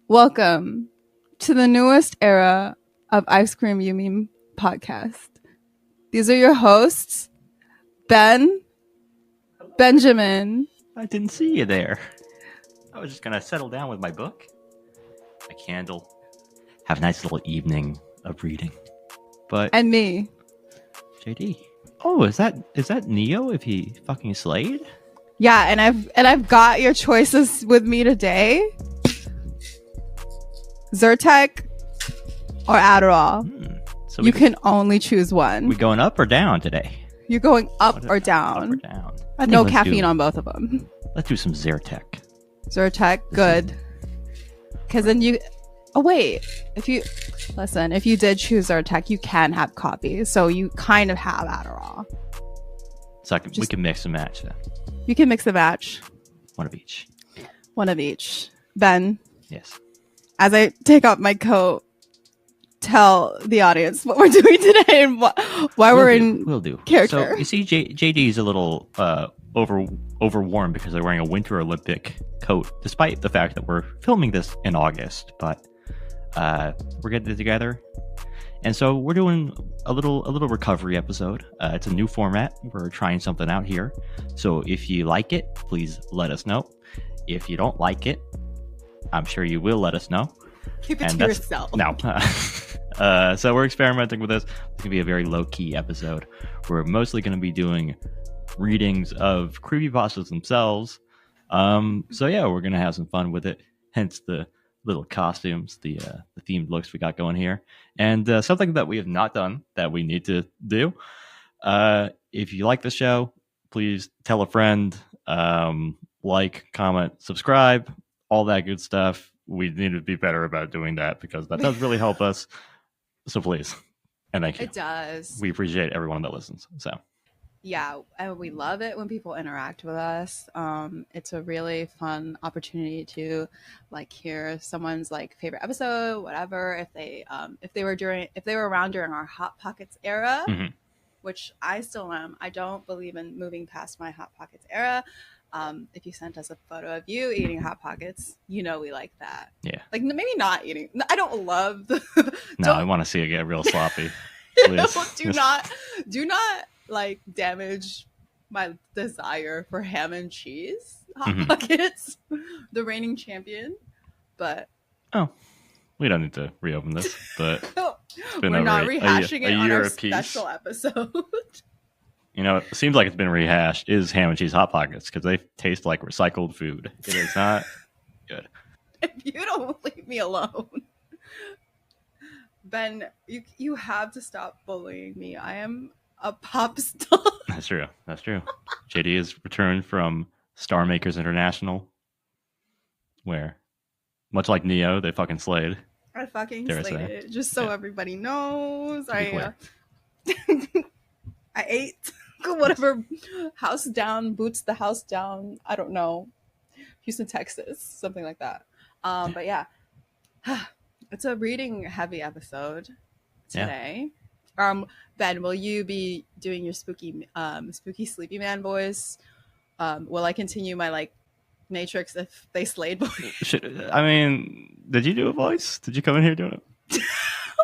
Welcome to the newest era of Ice Cream You Mean podcast. These are your hosts, Benjamin. I didn't see you there. I was just going to settle down with my book, my candle, have a nice little evening of reading. And me. JD. Oh, is that Neo if he fucking slayed? Yeah, and I've got your choices with me today. Zyrtec or Adderall. So you can only choose one. We going up or down today? You're going up or down. Up or down. No caffeine on both of them. Let's do some Zyrtec. Zyrtec, good. Because then you... Oh, wait. If you did choose Zyrtec, you can have copies. So you kind of have Adderall. So we can mix and match then. You can mix the match. One of each. One of each. Ben. Yes. As I take off my coat, tell the audience what we're doing today and why we're in character. So you see, JD is a little overwarm because they're wearing a Winter Olympic coat, despite the fact that we're filming this in August. But we're getting it together, and so we're doing a little recovery episode. It's a new format. We're trying something out here. So if you like it, please let us know. If you don't like it, I'm sure you will let us know. Keep it to yourself. No. So we're experimenting with this. It's going to be a very low-key episode. We're mostly going to be doing readings of creepypastas themselves. So yeah, we're going to have some fun with it. Hence the little costumes, the themed looks we got going here. And something that we have not done that we need to do. If you like the show, please tell a friend, like, comment, subscribe, all that good stuff. We need to be better about doing that because that does really help us. So please. And thank you. It does. We appreciate everyone that listens. So yeah, and we love it when people interact with us. It's a really fun opportunity to hear someone's favorite episode, whatever. If they were around during our Hot Pockets era, which I still am. I don't believe in moving past my Hot Pockets era. If you sent us a photo of you eating Hot Pockets, we like that. Yeah. Maybe not eating. I don't love the... No, I want to see it get real sloppy. Do not damage my desire for ham and cheese Hot Pockets, the reigning champion. But... Oh. We don't need to reopen this, but... We're not rehashing it on our special episode. It seems like it's been rehashed, is ham and cheese Hot Pockets, because they taste like recycled food. It is not good. If you don't leave me alone. Ben, you have to stop bullying me. I am a pop star. That's true. JD has returned from Star Makers International, where, much like Neo, they fucking slayed. I fucking slayed it. Just so everybody knows. I ate whatever house down, boots the house down. I don't know. Houston, Texas, something like that. But yeah, it's a reading heavy episode today. Yeah. Ben, will you be doing your spooky sleepy man voice? Will I continue my Matrix if they slayed voice? Did you do a voice? Did you come in here doing it?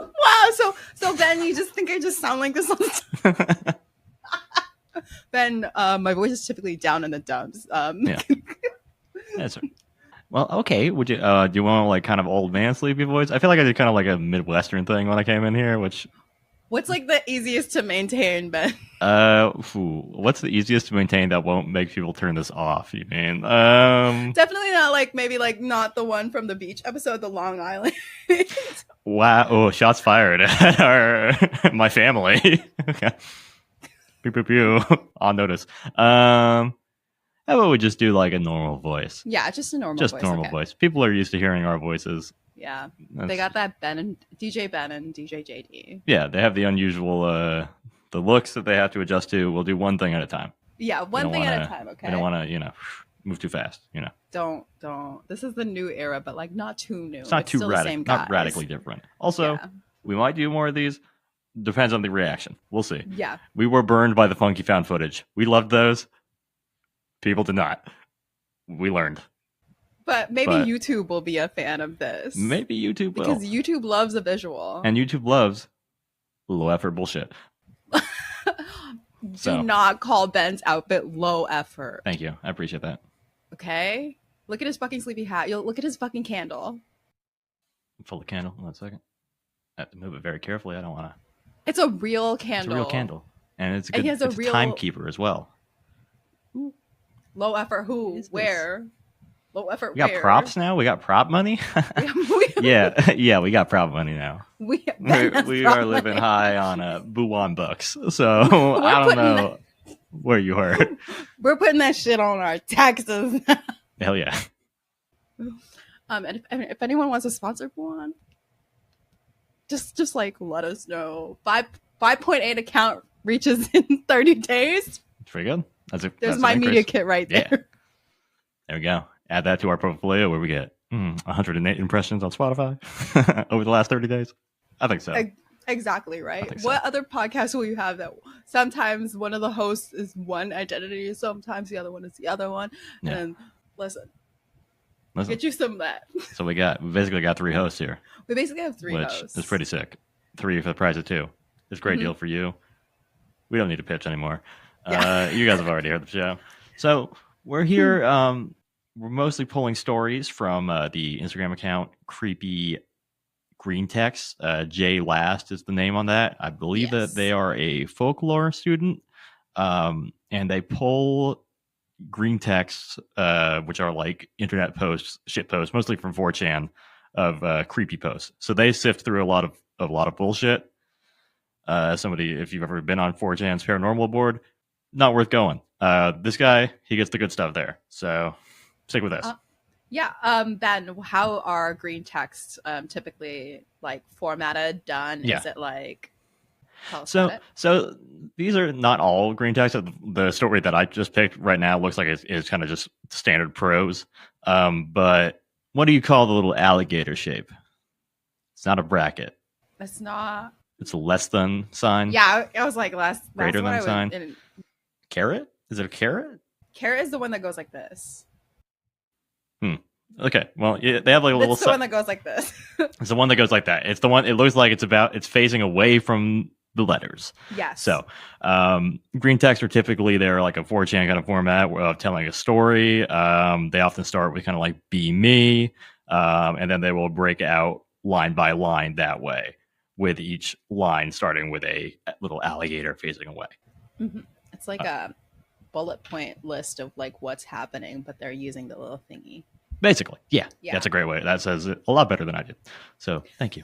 Wow. So Ben, you just think I just sound like this all the time? Ben, my voice is typically down in the dumps. Yeah. That's right. Well, okay. Would you do you want kind of old man sleepy voice? I feel like I did kind of a Midwestern thing when I came in here, which... What's the easiest to maintain, Ben? What's the easiest to maintain that won't make people turn this off? You mean? Definitely not maybe not the one from the beach episode, the Long Island. Wow! Oh, shots fired at my family. Okay. Pew pew pew. On notice. How about we just do a normal voice? Yeah, just a normal voice. People are used to hearing our voices. Yeah, they got that DJ Ben and DJ JD. Yeah, they have the unusual the looks that they have to adjust to. We'll do one thing at a time. Yeah, one thing at a time. Okay. I don't want to move too fast. Don't. This is the new era, but not too new. It's not too radical. Not radically different. Also, we might do more of these. Depends on the reaction. We'll see. Yeah. We were burned by the funky found footage. We loved those. People did not. We learned. But maybe But YouTube will be a fan of this maybe YouTube because will. YouTube loves a visual. And YouTube loves low effort bullshit. Do So not call Ben's outfit low effort. thank you. I appreciate that. Okay? Look at his fucking sleepy hat. You'll look at his fucking candle. Fill the candle. One second. I have to move it very carefully. I don't want to. It's a real It's a candle. real candle. And it's a And good he has a it's a real timekeeper as well. low effort. Who? Is this? Where? Low effort. We got where? props now? We got prop money? Yeah, we got prop money now. we We are living high on Buwan bucks. So I don't know where you heard. We're putting that shit on our taxes. Hell yeah. And if anyone wants to sponsor Buwan, just like let us know. 5.8 account reaches in 30 days. It's pretty good. There's my media kit right there. Yeah. There we go. Add that to our portfolio where we get 108 impressions on Spotify over the last 30 days. I think so. Exactly, right? So. What other podcast will you have that sometimes one of the hosts is one identity, sometimes the other one is the other one? Yeah. And listen, get you some of that. So we basically got 3 hosts here. We basically have 3 hosts. Which is pretty sick. 3 for the price of 2. It's a great deal for you. We don't need to pitch anymore. Yeah. You guys have already heard the show. So we're here. We're mostly pulling stories from the Instagram account Creepy Green Text. Jay Last is the name on that. I believe that they are a folklore student, and they pull green texts, which are like internet posts, shit posts, mostly from 4chan, of creepy posts. So they sift through a lot of bullshit. Somebody, if you've ever been on 4chan's paranormal board, not worth going. This guy, he gets the good stuff there. So stick with us. Ben, how are green texts typically like formatted, done? Yeah. Is it like so these are not all green text. The story that I just picked right now looks like it's kind of just standard prose. But what do you call the little alligator shape? It's not a bracket. It's not. It's a less than sign. Yeah, I was like greater than sign. Carrot? Is it a carrot? Carrot is the one that goes like this. Okay, well, they have like a little. It's the one that goes like this. It's the one that goes like that. It's the one. It looks like it's facing away from the letters. Yes. So, green text are typically they're like a 4chan kind of format of telling a story. They often start with kind of like "be me," and then they will break out line by line that way, with each line starting with a little alligator facing away. Mm-hmm. It's like a bullet point list of like what's happening, but they're using the little thingy. Basically, yeah, that's a great way. That says it a lot better than I did. So thank you.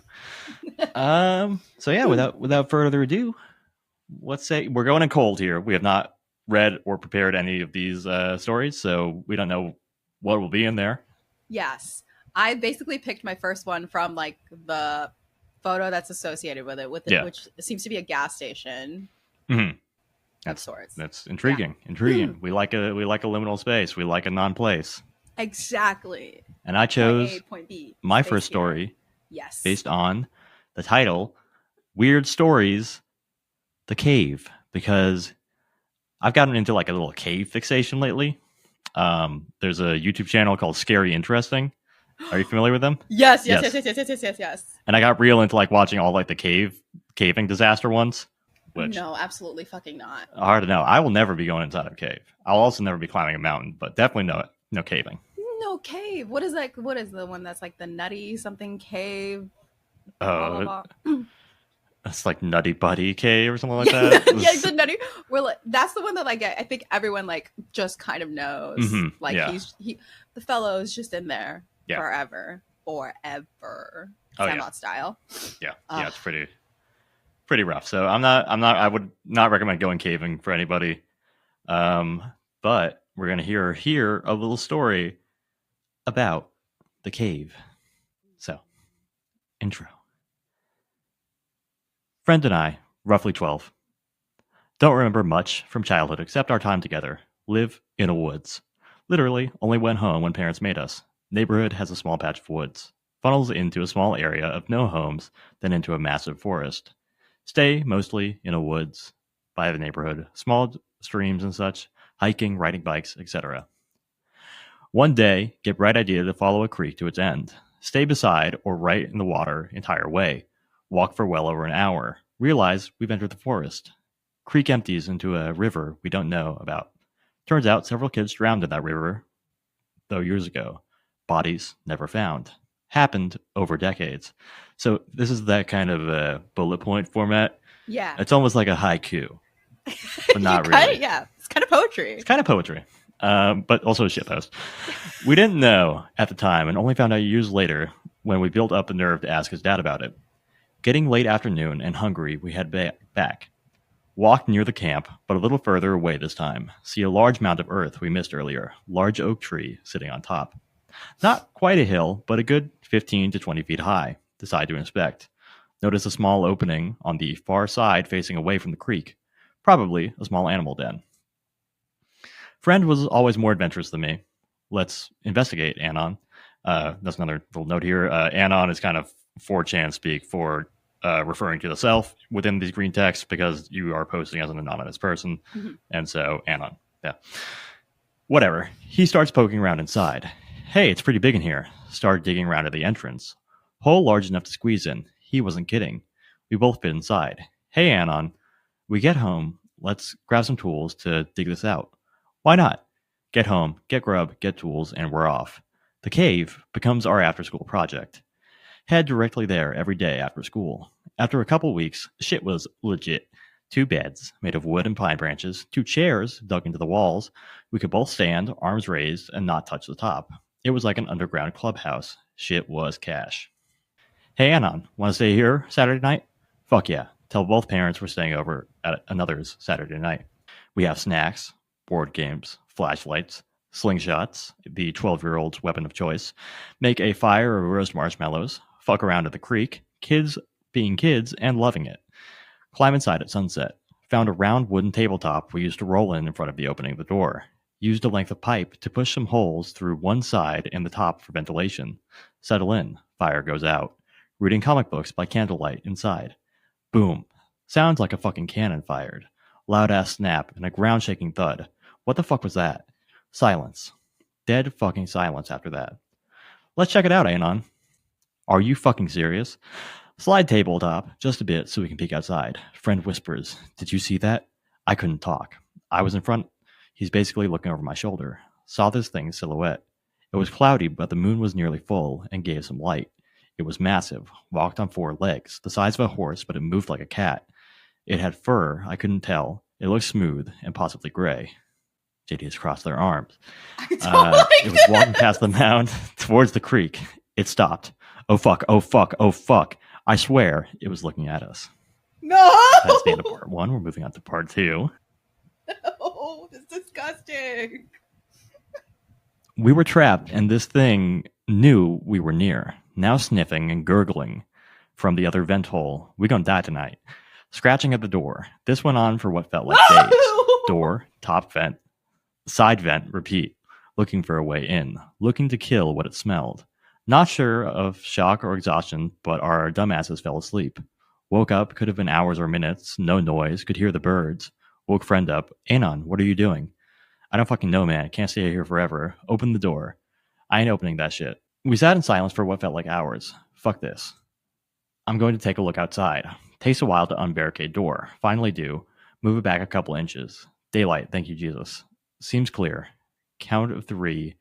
So yeah, without further ado, let's say we're going in cold here. We have not read or prepared any of these stories, so we don't know what will be in there. Yes, I basically picked my first one from like the photo that's associated with it, which seems to be a gas station. Mm-hmm. Of sorts. That's intriguing. Yeah. Intriguing. We like a liminal space. We like a non-place. Exactly. And I chose point B, my first story. Yes. Based on the title, Weird Stories, The Cave, because I've gotten into like a little cave fixation lately. There's a YouTube channel called Scary Interesting. Are you familiar with them? Yes. And I got real into like watching all like the caving disaster ones. Which, no, absolutely fucking not. Hard to know. I will never be going inside a cave. I'll also never be climbing a mountain, but definitely no caving. No cave. What is that? What is the one that's like the nutty something cave? It's like Nutty Buddy Cave or something like that. Yeah, the nutty. That's the one that like I think everyone like just kind of knows. Mm-hmm. Like the fellow is just in there forever. Sandlot style. Yeah, it's pretty rough. So I would not recommend going caving for anybody. But we're gonna hear a little story about the cave. So, intro. Friend and I, roughly 12, don't remember much from childhood except our time together. Live in a woods. Literally, only went home when parents made us. Neighborhood has a small patch of woods. Funnels into a small area of no homes, then into a massive forest. Stay mostly in a woods, by the neighborhood, small streams and such, hiking, riding bikes, etc. One day, get bright idea to follow a creek to its end. Stay beside or right in the water entire way. Walk for well over an hour. Realize we've entered the forest. Creek empties into a river we don't know about. Turns out several kids drowned in that river, though years ago. Bodies never found. Happened over decades. So this is that kind of bullet point format. Yeah. It's almost like a haiku, but not really. Yeah, it's kind of poetry. It's kind of poetry, but also a shitpost. We didn't know at the time and only found out years later when we built up the nerve to ask his dad about it. Getting late afternoon and hungry, we head back. Walk near the camp, but a little further away this time. See a large mound of earth we missed earlier. Large oak tree sitting on top. Not quite a hill, but a good 15 to 20 feet high. Decide to inspect. Notice a small opening on the far side facing away from the creek. Probably a small animal den. Friend was always more adventurous than me. Let's investigate, Anon. That's another little note here. Anon is kind of 4chan speak for referring to the self within these green texts because you are posting as an anonymous person. Mm-hmm. And so, Anon. Yeah. Whatever. He starts poking around inside. Hey, it's pretty big in here. Start digging around at the entrance. Hole large enough to squeeze in. He wasn't kidding. We both fit inside. Hey, Anon. We get home. Let's grab some tools to dig this out. Why not? Get home, get grub, get tools, and we're off. The cave becomes our after-school project. Head directly there every day after school. After a couple weeks, shit was legit. 2 beds made of wood and pine branches, 2 chairs dug into the walls. We could both stand, arms raised, and not touch the top. It was like an underground clubhouse. Shit was cash. Hey, Anon, want to stay here Saturday night? Fuck yeah. Tell both parents we're staying over at another's Saturday night. We have snacks, board games, flashlights, slingshots, the 12-year-old's weapon of choice, make a fire of roast marshmallows, fuck around at the creek, kids being kids and loving it. Climb inside at sunset. Found a round wooden tabletop we used to roll in front of the opening of the door. Used a length of pipe to push some holes through one side and the top for ventilation. Settle in. Fire goes out. Reading comic books by candlelight inside. Boom. Sounds like a fucking cannon fired. Loud ass snap and a ground shaking thud. What the fuck was that? Silence. Dead fucking silence after that. Let's check it out, Anon. Are you fucking serious? Slide tabletop just a bit so we can peek outside. Friend whispers, did you see that? I couldn't talk. I was in front. He's basically looking over my shoulder. Saw this thing's silhouette. It was cloudy, but the moon was nearly full and gave some light. It was massive, walked on 4 legs, the size of a horse, but it moved like a cat. It had fur, I couldn't tell. It looked smooth and possibly gray. JD has crossed their arms. It was walking past the mound towards the creek. It stopped. Oh fuck, oh fuck, oh fuck. I swear it was looking at us. No! That's the end of part 1. We're moving on to part 2. No, that's disgusting. We were trapped, and this thing knew we were near, now sniffing and gurgling from the other vent hole. We gonna die tonight. Scratching at the door. This went on for what felt like days. Door, top vent, side vent, repeat. Looking for a way in. Looking to kill what it smelled. Not sure of shock or exhaustion, but our dumbasses fell asleep. Woke up, could have been hours or minutes, no noise, could hear the birds. Woke friend up. Anon, what are you doing? I don't fucking know, man. Can't stay here forever. Open the door. I ain't opening that shit. We sat in silence for what felt like hours. Fuck this. I'm going to take a look outside. Takes a while to unbarricade door. Finally do. Move it back a couple inches. Daylight, thank you, Jesus. Seems clear. Count of 3.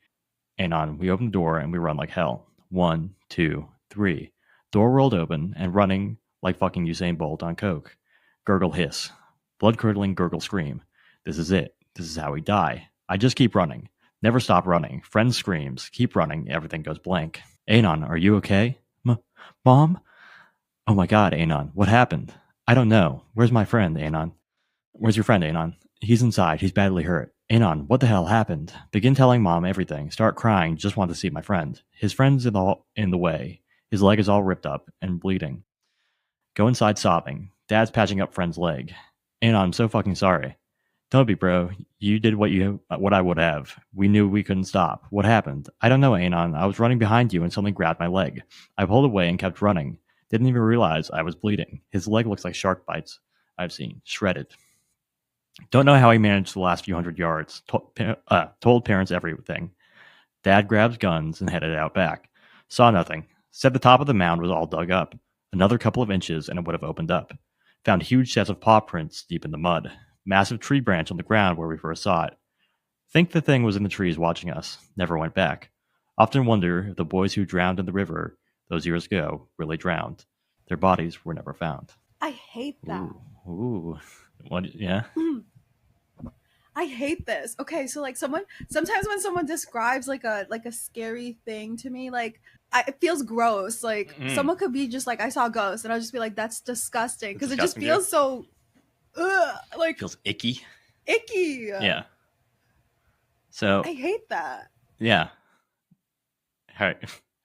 Anon, we open the door and we run like hell. 1, 2, 3. Door rolled open and running like fucking Usain Bolt on coke. Gurgle hiss. Blood-curdling gurgle scream. This is it. This is how we die. I just keep running. Never stop running. Friend screams. Keep running. Everything goes blank. Anon, are you okay? Mom? Oh my god, Anon. What happened? I don't know. Where's my friend, Anon? Where's your friend, Anon? He's inside. He's badly hurt. Anon, what the hell happened? Begin telling Mom everything. Start crying. Just want to see my friend. His friend's in the way. His leg is all ripped up and bleeding. Go inside sobbing. Dad's patching up friend's leg. Anon, I'm so fucking sorry. Don't be, bro. You did what I would have. We knew we couldn't stop. What happened? I don't know, Anon. I was running behind you and something grabbed my leg. I pulled away and kept running. Didn't even realize I was bleeding. His leg looks like shark bites I've seen. Shredded. Don't know how he managed the last few hundred yards. Told parents everything. Dad grabs guns and headed out back. Saw nothing. Said the top of the mound was all dug up. Another couple of inches and it would have opened up. Found huge sets of paw prints deep in the mud. Massive tree branch on the ground where we first saw it. Think the thing was in the trees watching us. Never went back. Often wonder if the boys who drowned in the river those years ago really drowned. Their bodies were never found. I hate that. Ooh. What? Yeah. I hate this. Okay, so like sometimes when someone describes like a scary thing to me, like it feels gross. Like someone could be just like, I saw a ghost, and I'll just be like, that's disgusting, because it just feels so like feels icky. Icky. Yeah. So I hate that. Yeah. How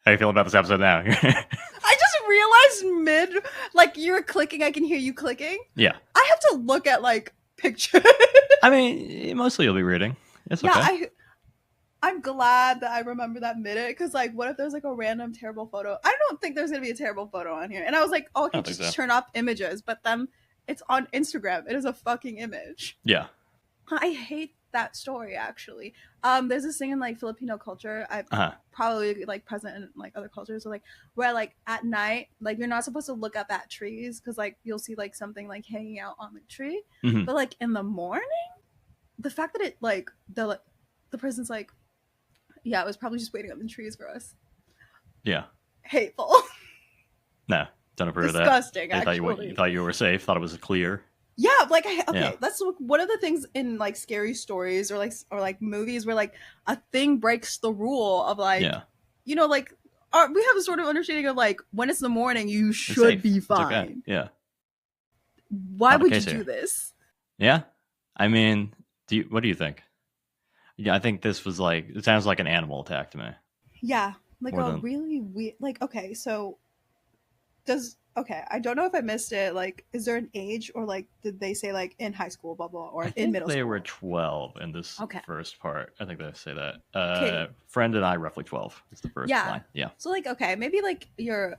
you feel about this episode now? I just realized like you were clicking, I can hear you clicking. Yeah. I have to look at like pictures. I mean, mostly you'll be reading. It's okay. I'm glad that I remember that minute, because like, what if there's like a random terrible photo? I don't think there's gonna be a terrible photo on here. And I was like, oh, I can just turn off images, but then it's on Instagram. It is a fucking image. Yeah. I hate that story, actually. There's this thing in like Filipino culture, probably like present in like other cultures, so like where like at night, like you're not supposed to look up at trees, because like you'll see like something like hanging out on the tree. But like in the morning, the fact that it like the person's like, yeah, it was probably just waiting up in the trees for us. Yeah. Hateful. No, don't approve of that. Disgusting. You thought you were safe. Thought it was clear. Yeah, like that's one of the things in like scary stories or like movies where like a thing breaks the rule of like, you know, like we have a sort of understanding of like, when it's the morning, you should be fine. Okay. Yeah. Why would you do this? Yeah, I mean, what do you think? Yeah, I think this was like, it sounds like an animal attack to me. Yeah, like really weird. Like, okay, so I don't know if I missed it. Like, is there an age, or like, did they say like in high school, blah blah, or in middle school? They were 12 in this first part. I think they say that. Friend and I roughly 12. It's the first line. Yeah. So like, okay, maybe like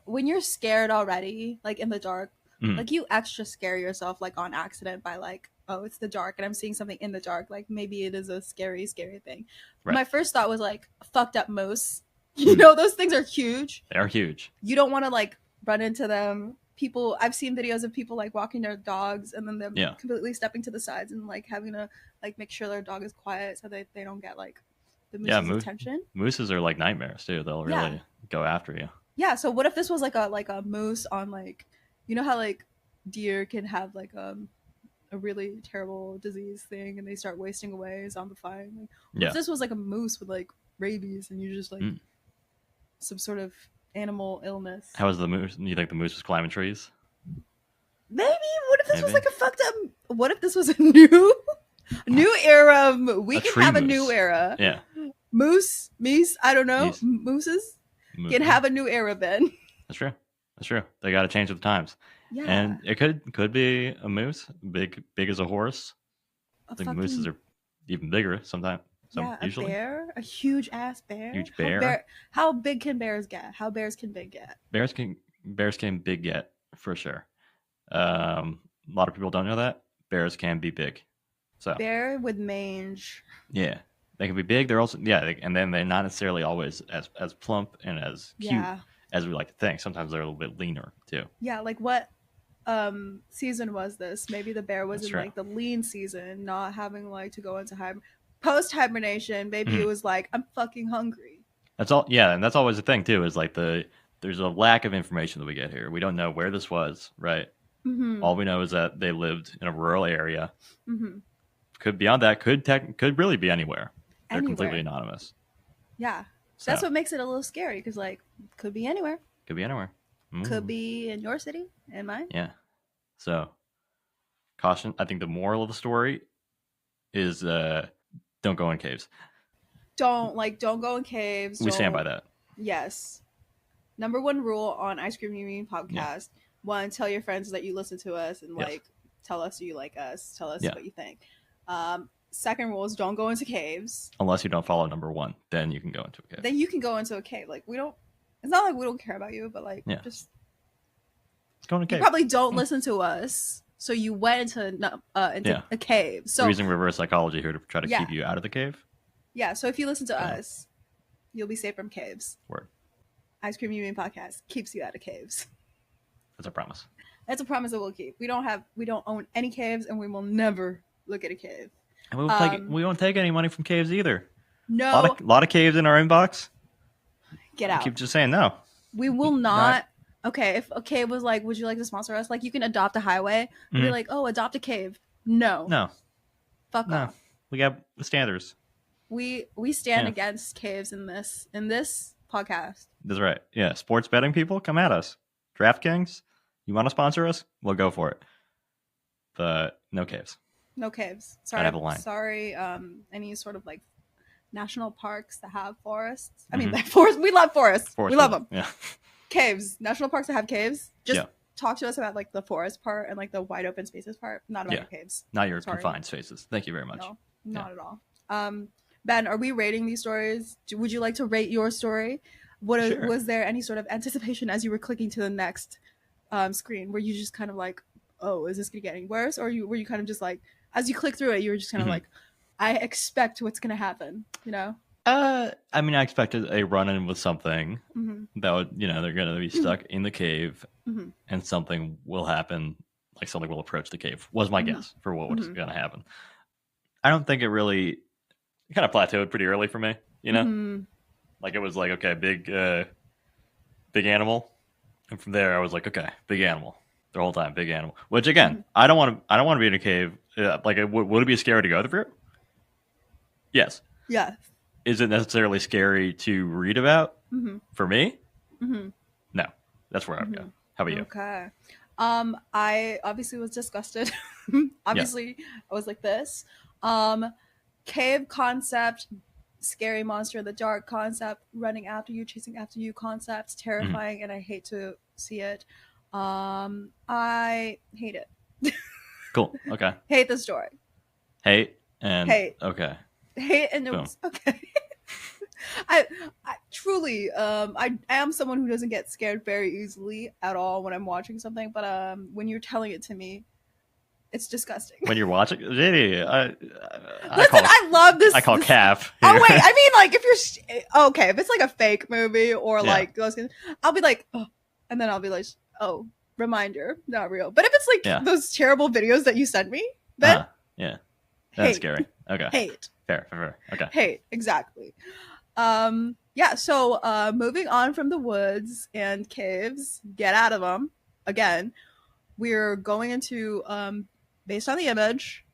when you're scared already, like in the dark, like you extra scare yourself like on accident by like, oh, it's the dark and I'm seeing something in the dark. Like maybe it is a scary thing. Right. My first thought was like, fucked up moose. You know, those things are huge. They are huge. You don't want to like run into them. People, I've seen videos of people like walking their dogs and then them completely stepping to the sides and like having to like make sure their dog is quiet so that they don't get like the moose's attention. Mooses are like nightmares too. They'll really go after you. Yeah. So what if this was like a moose on like, you know how like deer can have like a really terrible disease thing and they start wasting away, zombifying. Like, what if this was like a moose with like rabies and you just like some sort of animal illness? How was the moose? You think the moose was climbing trees? Maybe. What if this was like a fucked up? What if this was a new era? We can have a new era. Yeah. Moose. I don't know. Mooses can have a new era, Ben. That's true. They got to change with the times. Yeah. And it could be a moose, big as a horse. I think mooses are even bigger sometimes. Usually. A bear, a huge ass bear. Huge bear. How big can bears get? How bears can big get? Bears can big get for sure. A lot of people don't know that bears can be big. So bear with mange. Yeah, they can be big. They're also and then they're not necessarily always as plump and as cute as we like to think. Sometimes they're a little bit leaner too. Yeah, like what season was this? Maybe the bear was in like the lean season, not having like to go into post hibernation. Maybe it was like, I'm fucking hungry. That's all. Yeah, and that's always the thing too. Is like there's a lack of information that we get here. We don't know where this was. Right. All we know is that they lived in a rural area. Could beyond that could really be anywhere. They're completely anonymous. Yeah. So that's what makes it a little scary, because like could be anywhere. Could be anywhere. Could be in your city and mine. Yeah. So caution. I think the moral of the story is don't go in caves. Don't go in caves. We stand by that. Yes. Number one rule on Ice Cream Union podcast. Yeah. One, tell your friends that you listen to us and like tell us you like us. Tell us what you think. Second rule is don't go into caves. Unless you don't follow number one, then you can go into a cave. Then you can go into a cave. Like it's not like we don't care about you, but like just go in a cave. You probably don't listen to us. So you went into a cave. So we're using reverse psychology here to try to keep you out of the cave. Yeah. So if you listen to us, You'll be safe from caves. Word. Ice Cream Union Podcast keeps you out of caves. That's a promise. That's a promise that we'll keep. We don't own any caves, and we will never look at a cave. And we won't take any money from caves either. No. A lot of caves in our inbox. Get out. I keep just saying no. We will not. Okay, if a cave was like, would you like to sponsor us? Like, you can adopt a highway. We'll be like, oh, adopt a cave. No. Fuck off. We got standards. We stand against caves in this podcast. That's right. Yeah, sports betting people, come at us. DraftKings, you want to sponsor us? We'll go for it. But no caves. No caves. Sorry. I have a line. Sorry. Any sort of like national parks that have forests. I mean, forests. We love forests. We love them. Yeah. Caves. National parks that have caves. Just talk to us about like the forest part and like the wide open spaces part. Not about your caves. Not your confined spaces. Thank you very much. No, not at all. Ben, are we rating these stories? Would you like to rate your story? Sure. Was there any sort of anticipation as you were clicking to the next screen? Were you just kind of like, oh, is this going to get any worse? Or were you kind of just like, as you click through it, you were just kind of like, I expect what's going to happen, you know? I mean, I expected a run-in with something that would, they're going to be stuck in the cave and something will happen, like something will approach the cave, was my guess for what was going to happen. I don't think it kind of plateaued pretty early for me, Like it was like, okay, big animal. And from there I was like, okay, big animal. The whole time, big animal. Which again, I don't want to be in a cave. Like, would it be scary to go through? Yes. Yeah. Is it necessarily scary to read about? For me? No. That's where I would go. How about you? Okay. I obviously was disgusted. Obviously, I was like this. Cave concept, scary monster in the dark concept, running after you, chasing after you concepts, terrifying, and I hate to see it. I hate it. Cool. Okay. Hate the story. Hate and hate. Okay. Hate and it was okay. I truly I am someone who doesn't get scared very easily at all when I'm watching something, but when you're telling it to me, it's disgusting. When you're watching, JD, I love this. I call calf. Oh wait, I mean like if you're okay, if it's like a fake movie or like those, I'll be like, oh, and then I'll be like, oh, reminder, not real. But if it's like those terrible videos that you sent me, then that's scary. Okay, hate. Fair. Okay, hate exactly. So moving on from the woods and caves, get out of them again. We're going into based on the image,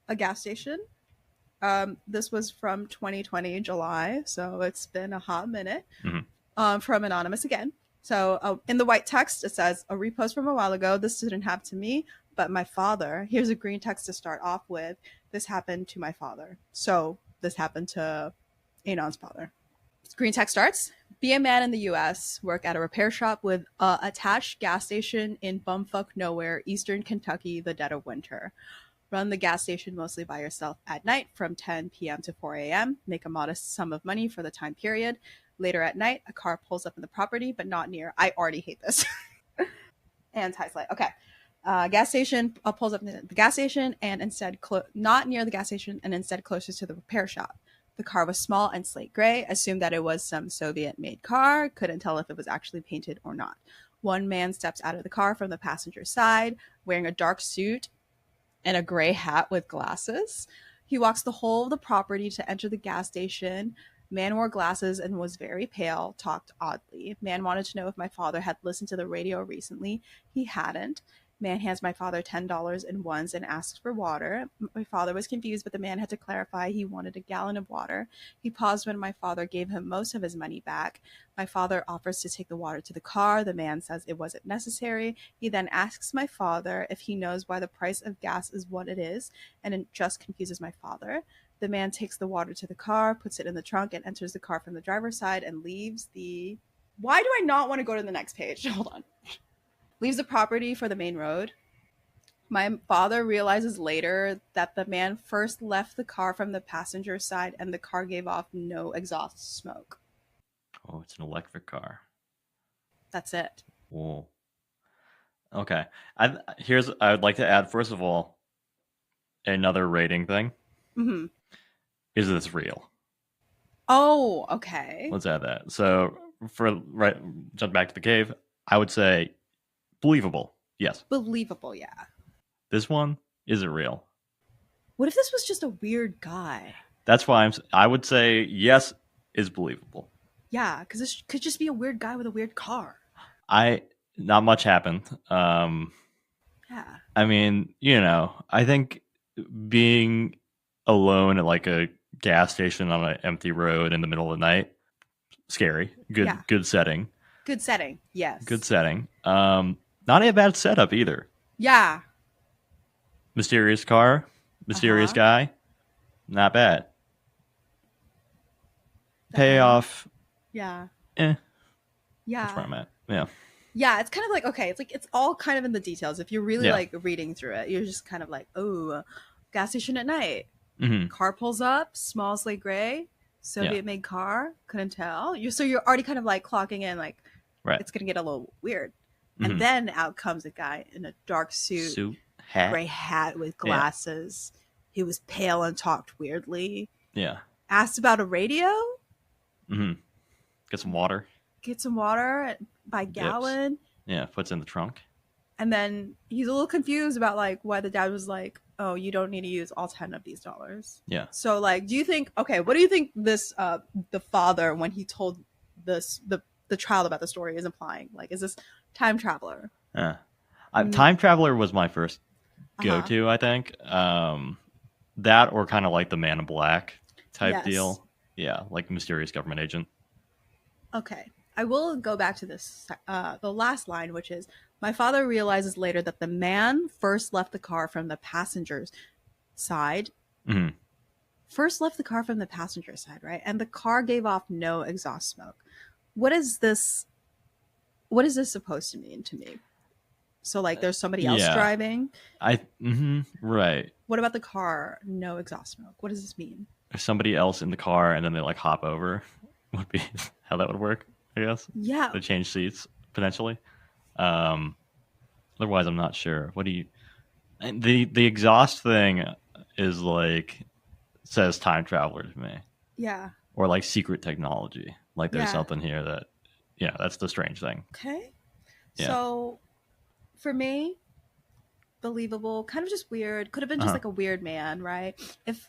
a gas station. This was from 2020 July, so it's been a hot minute. From Anonymous again. So in the white text, it says, a repost from a while ago. This didn't happen to me, but my father. Here's a green text to start off with. This happened to my father. So this happened to Anon's father. Green text starts. Be a man in the U.S., work at a repair shop with a attached gas station in bumfuck nowhere, eastern Kentucky, the dead of winter. Run the gas station mostly by yourself at night from 10 p.m. to 4 a.m. Make a modest sum of money for the time period. Later at night, a car pulls up in the property, but not near. I already hate this. And highlight. Okay. Gas station pulls up in the gas station and instead not near the gas station and instead closer to the repair shop. The car was small and slate gray. Assumed that it was some Soviet-made car. Couldn't tell if it was actually painted or not. One man steps out of the car from the passenger side, wearing a dark suit and a gray hat with glasses. He walks the whole of the property to enter the gas station. Man wore glasses and was very pale, talked oddly. Man wanted to know if my father had listened to the radio recently. He hadn't. Man hands my father $10 in ones and asks for water. My father was confused, but the man had to clarify he wanted a gallon of water. He paused when my father gave him most of his money back. My father offers to take the water to the car. The man says it wasn't necessary. He then asks my father if he knows why the price of gas is what it is, and it just confuses my father. The man takes the water to the car, puts it in the trunk, and enters the car from the driver's side and leaves the... Why do I not want to go to the next page? Hold on. Leaves the property for the main road. My father realizes later that the man first left the car from the passenger side and the car gave off no exhaust smoke. Oh, it's an electric car. That's it. Whoa. Okay. I would like to add, first of all, another rating thing. Is this real? Oh, okay. Let's add that. So jump back to the cave. I would say believable. Yes. Believable, yeah. This one isn't real. What if this was just a weird guy? That's why I would say yes is believable. Yeah, because this could just be a weird guy with a weird car. I Not much happened. Yeah. I mean, I think being alone at like a gas station on an empty road in the middle of the night, scary. Yeah. Good setting. Good setting. Yes. Good setting. Not a bad setup either. Yeah. Mysterious car, mysterious guy, not bad. Payoff, Yeah. eh. Yeah. That's where I'm at. Yeah. Yeah, it's kind of like, okay, it's like it's all kind of in the details. If you're really Yeah. like reading through it, you're just kind of like, oh, gas station at night. Mm-hmm. Car pulls up, small slate gray, Soviet made car, couldn't tell. So you're already kind of like clocking in like Right. it's gonna get a little weird. Mm-hmm. And then out comes a guy in a dark suit, hat, gray hat with glasses. Yeah. He was pale and talked weirdly. Yeah. Asked about a radio. Mm-hmm. Get some water. By gallon. Yips. Yeah, puts in the trunk. And then he's a little confused about like why the dad was like, oh, you don't need to use all 10 of these dollars. Yeah. So like, do you think, okay, what do you think this the father, when he told this the child about the story, is implying? Like, is this time traveler? Time traveler was my first go-to, I think. That or kind of like the Man in Black type deal. Yeah, like mysterious government agent. Okay. I will go back to this, the last line, which is, my father realizes later that the man first left the car from the passenger's side. Mm-hmm. First left the car from the passenger side, right? And the car gave off no exhaust smoke. What is this supposed to mean to me? So like there's somebody else driving? Right. What about the car? No exhaust smoke. What does this mean? There's somebody else in the car and then they like hop over. Would be how that would work, I guess. Yeah. They change seats, potentially. Otherwise, I'm not sure. What do you... The exhaust thing is like... says time traveler to me. Yeah. Or like secret technology. Like there's something here that... Yeah, that's the strange thing. Okay. Yeah. So, for me, believable, kind of just weird. Could have been just like a weird man, right? If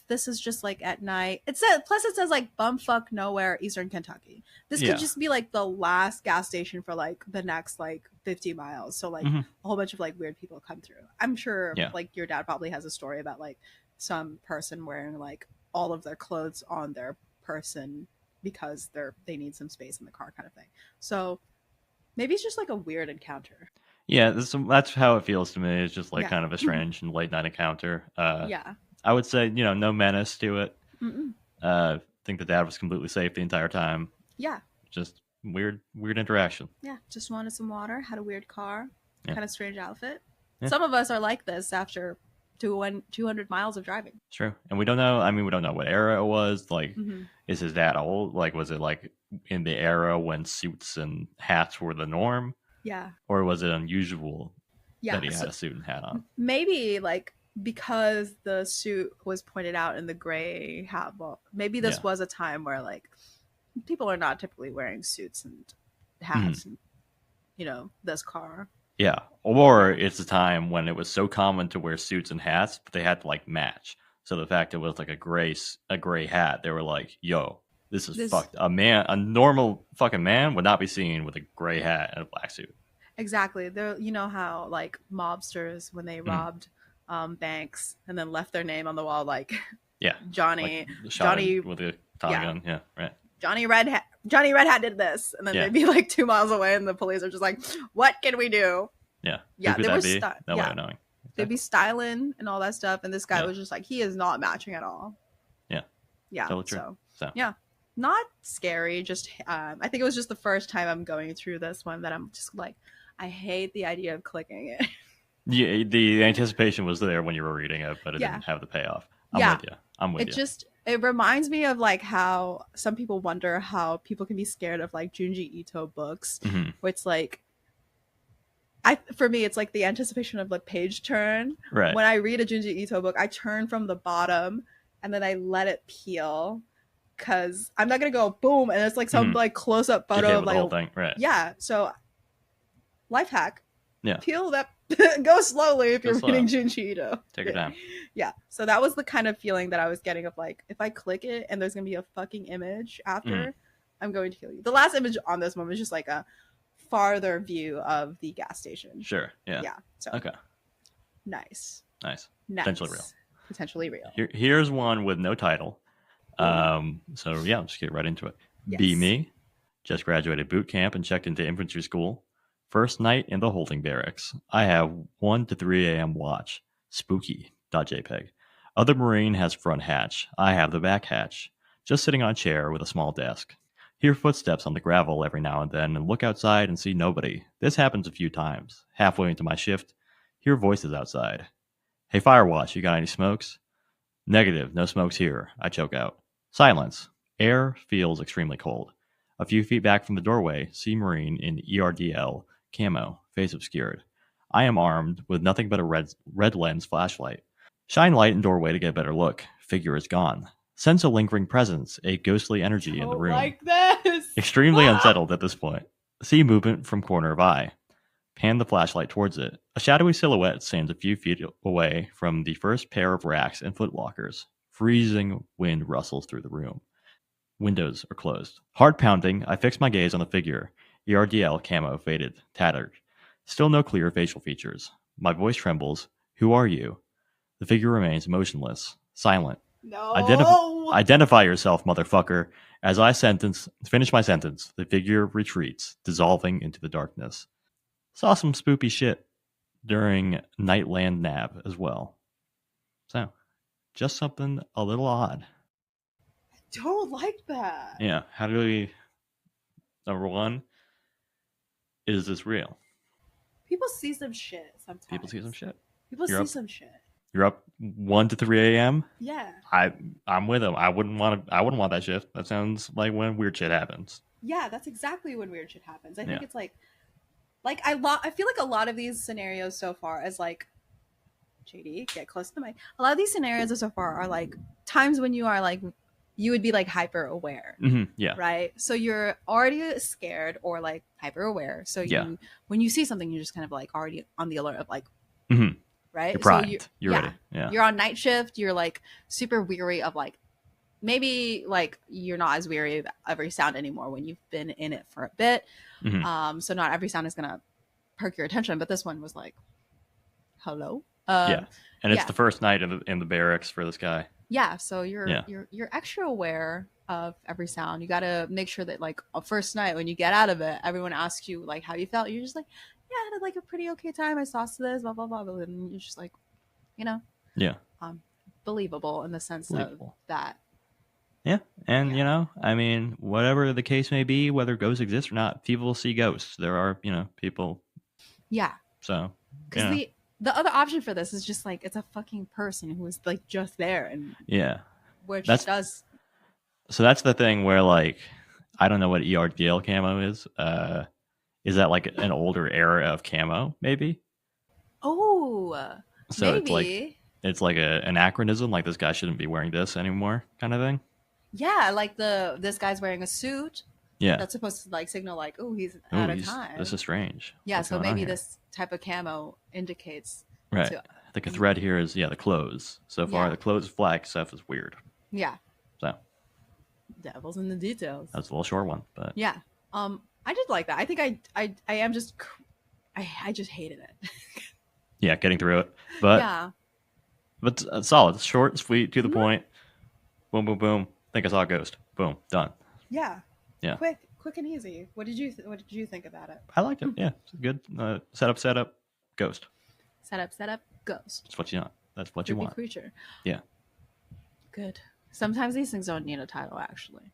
this is just like at night, it says like bumfuck nowhere, Eastern Kentucky. This could just be like the last gas station for like the next like 50 miles. So like a whole bunch of like weird people come through. I'm sure like your dad probably has a story about like some person wearing like all of their clothes on their person because they need some space in the car, kind of thing. So maybe it's just like a weird encounter. Yeah, that's how it feels to me. It's just like kind of a strange and late night encounter. I would say, no menace to it. Think the dad was completely safe the entire time. Yeah. Just weird interaction. Yeah, just wanted some water, had a weird car, kind of strange outfit. Yeah. Some of us are like this after 200 miles of driving. It's true. And we don't know, we don't know what era it was. Like, is his dad old? Like, was it like in the era when suits and hats were the norm? Yeah. Or was it unusual that he had a suit and hat on? Maybe like because the suit was pointed out in the gray hat. Well, maybe this was a time where like people are not typically wearing suits and hats and, this car. Yeah. Or it's a time when it was so common to wear suits and hats, but they had to like match. So the fact it was like a gray hat, they were like, yo, this is fucked. A normal fucking man would not be seen with a gray hat and a black suit. Exactly. There, you know how like mobsters, when they robbed banks and then left their name on the wall, like Johnny with a Tommy gun. Yeah, right. Johnny Red Hat did this, and then they'd be like 2 miles away, and the police are just like, "What can we do?" Yeah, yeah. Who could that be? No way of knowing. Exactly. They'd be styling and all that stuff, and this guy was just like, he is not matching at all. Yeah, yeah. Totally true. So yeah, not scary. Just I think it was just the first time I'm going through this one that I'm just like, I hate the idea of clicking it. Yeah, the anticipation was there when you were reading it, but it didn't have the payoff. I'm with you. It reminds me of like how some people wonder how people can be scared of like Junji Ito books, where it's like, for me, it's like the anticipation of the page turn. Right. When I read a Junji Ito book, I turn from the bottom and then I let it peel. because I'm not gonna go boom and it's like some like close up Get hit photo of with like the whole thing, right? yeah. So life hack. Yeah. Peel that. Go slowly if Go you're slow. reading Junji Ito. Take your time. Yeah. So that was the kind of feeling that I was getting of like, if I click it and there's gonna be a fucking image after, I'm going to kill you. The last image on this one was just like a farther view of the gas station. Sure. Yeah. Yeah. So Okay. nice. Nice. Nice. Potentially real. Potentially real. Here's one with no title. So yeah, let's get right into it. Yes. Be me. Just graduated boot camp and checked into infantry school. First night in the holding barracks. I have 1 to 3 a.m. watch. Spooky.jpg. Other Marine has front hatch. I have the back hatch. Just sitting on a chair with a small desk. Hear footsteps on the gravel every now and then and look outside and see nobody. This happens a few times. Halfway into my shift, hear voices outside. Hey, Firewatch, you got any smokes? Negative, no smokes here. I choke out. Silence. Air feels extremely cold. A few feet back from the doorway, see Marine in ERDL camo, face obscured. I am armed with nothing but a red lens flashlight. Shine light in doorway to get a better look. Figure is gone. Sense a lingering presence, a ghostly energy in the room. Like this. Extremely unsettled at this point. See movement from corner of eye. Pan the flashlight towards it. A shadowy silhouette stands a few feet away from the first pair of racks and footlockers. Freezing wind rustles through the room. Windows are closed. Hard pounding, I fix my gaze on the figure. ERDL camo faded, tattered. Still no clear facial features. My voice trembles. Who are you? The figure remains motionless, silent. No. Identify yourself, motherfucker. As I finish my sentence, the figure retreats, dissolving into the darkness. Saw some spoopy shit during Nightland Nab as well. So, just something a little odd. I don't like that. Yeah. How do we... Number one, is this real? People see some shit sometimes. People see some shit. People see some shit. You're up 1 to 3 a.m. Yeah. I'm with them. I wouldn't want that shift. That sounds like when weird shit happens. Yeah, that's exactly when weird shit happens. I think it's like I feel like a lot of these scenarios so far as like JD, get close to the mic. A lot of these scenarios so far are like times when you are like you would be like hyper aware. Yeah. Right. So you're already scared or like hyper aware. So when you see something, you're just kind of like already on the alert of like right? You're primed. So you're ready. Yeah. You're on night shift. You're like super weary of like maybe like you're not as weary of every sound anymore when you've been in it for a bit. So not every sound is gonna perk your attention, but this one was like, hello. And it's the first night in the barracks for this guy. Yeah, so you're extra aware of every sound. You got to make sure that like a first night when you get out of it, everyone asks you like how you felt. You're just like, yeah, I had like a pretty okay time. I saw this, blah blah blah, and you're just like, believable in the sense of that. Yeah, and I mean, whatever the case may be, whether ghosts exist or not, people see ghosts. There are people. Yeah. So because the other option for this is just like it's a fucking person who is like just there and which does. So that's the thing where like I don't know what ERDL camo is. Is that like an older era of camo? Maybe. Oh, so maybe it's like an anachronism. Like this guy shouldn't be wearing this anymore, kind of thing. Yeah, like this guy's wearing a suit. Yeah, that's supposed to like signal like, oh, he's out of time. This is strange. Yeah, so maybe this type of camo indicates. Right. I think a thread here is the clothes. So far, the clothes flag stuff is weird. Yeah. So. Devil's in the details. That's a little short one, but. Yeah. I did like that. I think I am just. I just hated it. Yeah, getting through it, but. Yeah. But solid, short, sweet, to the point. Boom, boom, boom. Think I saw a ghost. Boom, done. Yeah. Yeah. Quick and easy. What did you think about it? I liked it. Yeah, it's good. Setup, ghost. Setup, ghost. That's what you want. That's what you want. Creature. Yeah. Good. Sometimes these things don't need a title, actually.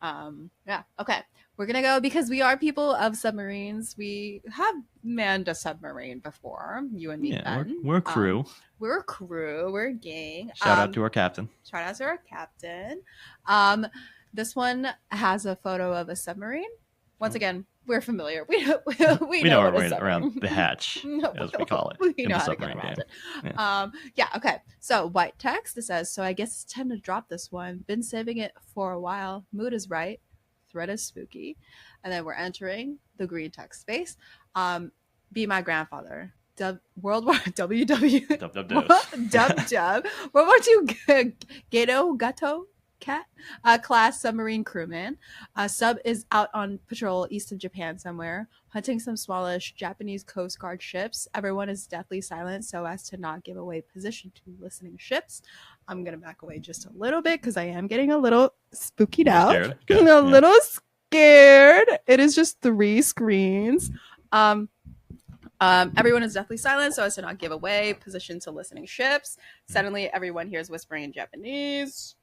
Yeah. Okay. We're gonna go because we are people of submarines. We have manned a submarine before. You and me, Ben. We're a crew. We're a crew. We're a gang. Shout out to our captain. This one has a photo of a submarine. Once again, we're familiar. We We know know our what a way around submarine. the hatch, No, as we call it, we in know the how to get submarine around game. it. Yeah. Yeah, okay. So white text, it says, so I guess it's time to drop this one. Been saving it for a while. Mood is right. Thread is spooky. And then we're entering the green text space. Be my grandfather. World War WW Dub dub dose. dub World War II Gato cat class submarine crewman. Sub is out on patrol east of Japan somewhere, hunting some smallish Japanese Coast Guard ships. Everyone is deathly silent so as to not give away position to listening ships. I'm gonna back away just a little bit because I am getting a little spookied out. Scared? Okay. A little scared. It is just 3 screens. Everyone is deathly silent so as to not give away position to listening ships. Suddenly, everyone hears whispering in Japanese.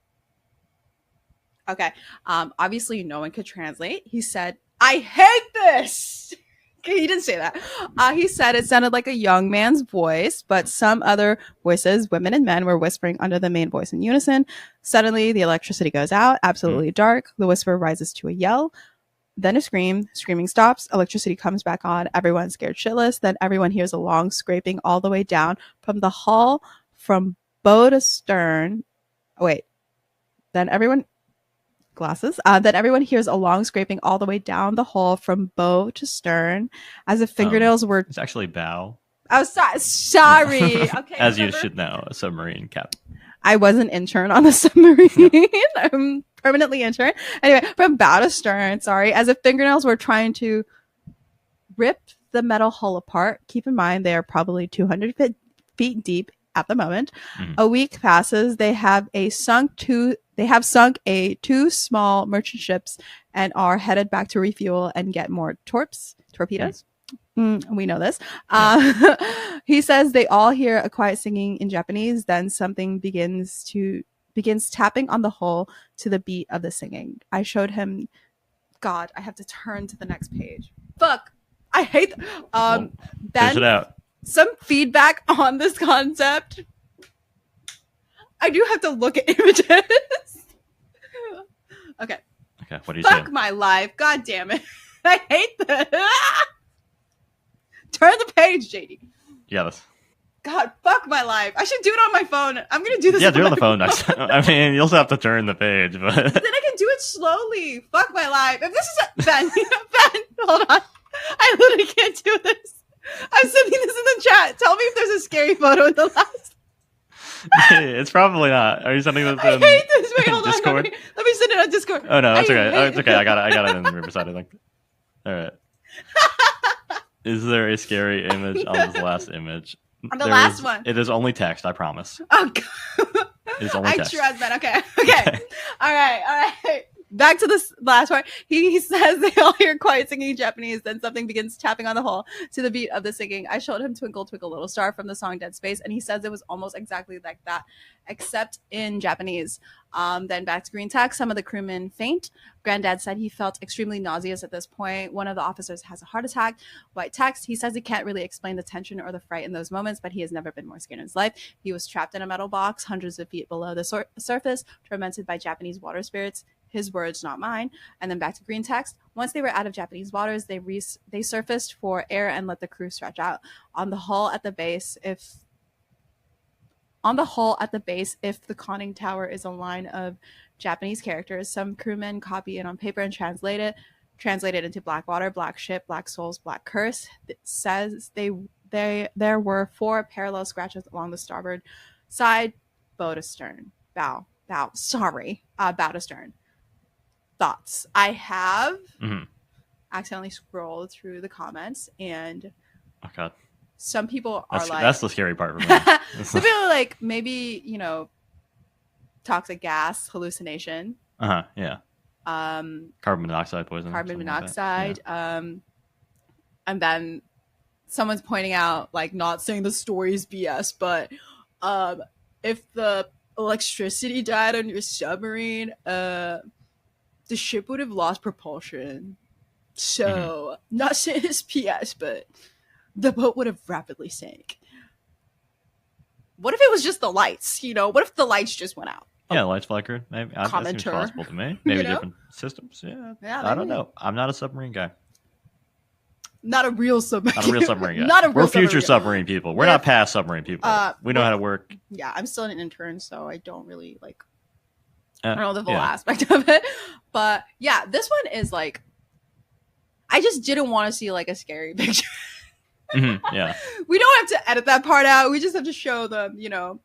Okay. Obviously, no one could translate. He said, I hate this. He didn't say that. He said it sounded like a young man's voice, but some other voices, women and men, were whispering under the main voice in unison. Suddenly, the electricity goes out, absolutely dark. The whisper rises to a yell. Then a scream. Screaming stops. Electricity comes back on. Everyone's scared shitless. Then everyone hears a long scraping all the way down from the hull from bow to stern. Wait. Then everyone Then everyone hears a long scraping all the way down the hull from bow to stern, as if fingernails were. It's actually bow. Oh, sorry. Okay. As you should know, a submarine captain. I was an intern on the submarine. I'm permanently intern. Anyway, from bow to stern, sorry, as if fingernails were trying to rip the metal hull apart. Keep in mind they are probably 200 feet deep at the moment. A week passes. They have sunk 2 small merchant ships and are headed back to refuel and get more torpedoes. We know this. He says they all hear a quiet singing in Japanese. Then something begins tapping on the hull to the beat of the singing. I showed him. God, I have to turn to the next page. Fuck, I hate. Fish it out. Some feedback on this concept. I do have to look at images. Okay. Okay. What do you say? Fuck my life. God damn it. I hate this. Turn the page, JD. Yeah. God, fuck my life. I should do it on my phone. I'm gonna do this. Yeah, do it on the phone next time. I mean, you'll have to turn the page, but then I can do it slowly. Fuck my life. If this is Ben, hold on. I literally can't do this. I'm sending this in the chat. Tell me if there's a scary photo in the last. It's probably not. Are you sending this in I hate this. Wait, hold Discord? on. Let me send it on Discord. Oh no, it's okay. Oh, it's okay. I got it in Riverside, I think. All right. Is there a scary image on this last image? On the last one. It is only text, I promise. Oh, God. It's only text. I trust Ben. Okay. All right. Back to this last part. He says they all hear quiet singing in Japanese, then something begins tapping on the hull to the beat of the singing. I showed him Twinkle Twinkle Little Star from the song Dead Space, and he says it was almost exactly like that, except in Japanese. Then back to green text. Some of the crewmen faint. Granddad said he felt extremely nauseous at this point. One of the officers has a heart attack. White text. He says he can't really explain the tension or the fright in those moments, but he has never been more scared in his life. He was trapped in a metal box hundreds of feet below the surface, tormented by Japanese water spirits. His words, not mine. And then back to green text. Once they were out of Japanese waters, they surfaced for air and let the crew stretch out. On the hull at the base, if the conning tower is a line of Japanese characters, some crewmen copy it on paper and translate it into black water, black ship, black souls, black curse. It says there were 4 parallel scratches along the starboard side, bow to stern. Bow to stern. Thoughts. I have accidentally scrolled through the comments, and oh God, some people are that's the scary part for me. Some people are like, maybe, toxic gas hallucination. Yeah. Carbon monoxide poisoning. Carbon monoxide. Like and then someone's pointing out, like, not saying the story is BS, but if the electricity died on your submarine, the ship would have lost propulsion. So, not saying it's PS, but the boat would have rapidly sank. What if it was just the lights? What if the lights just went out? Yeah, lights flickered. Maybe that seems possible to me. Maybe different systems. Yeah, I don't know. I'm not a submarine guy. not a real submarine. Not a real submarine guy. Not a real We're future submarine. submarine people. We're not past submarine people. We know how to work. Yeah, I'm still an intern, so I don't really like. I don't know the full aspect of it, but yeah, this one is like. I just didn't want to see like a scary picture. Yeah. We don't have to edit that part out. We just have to show them, the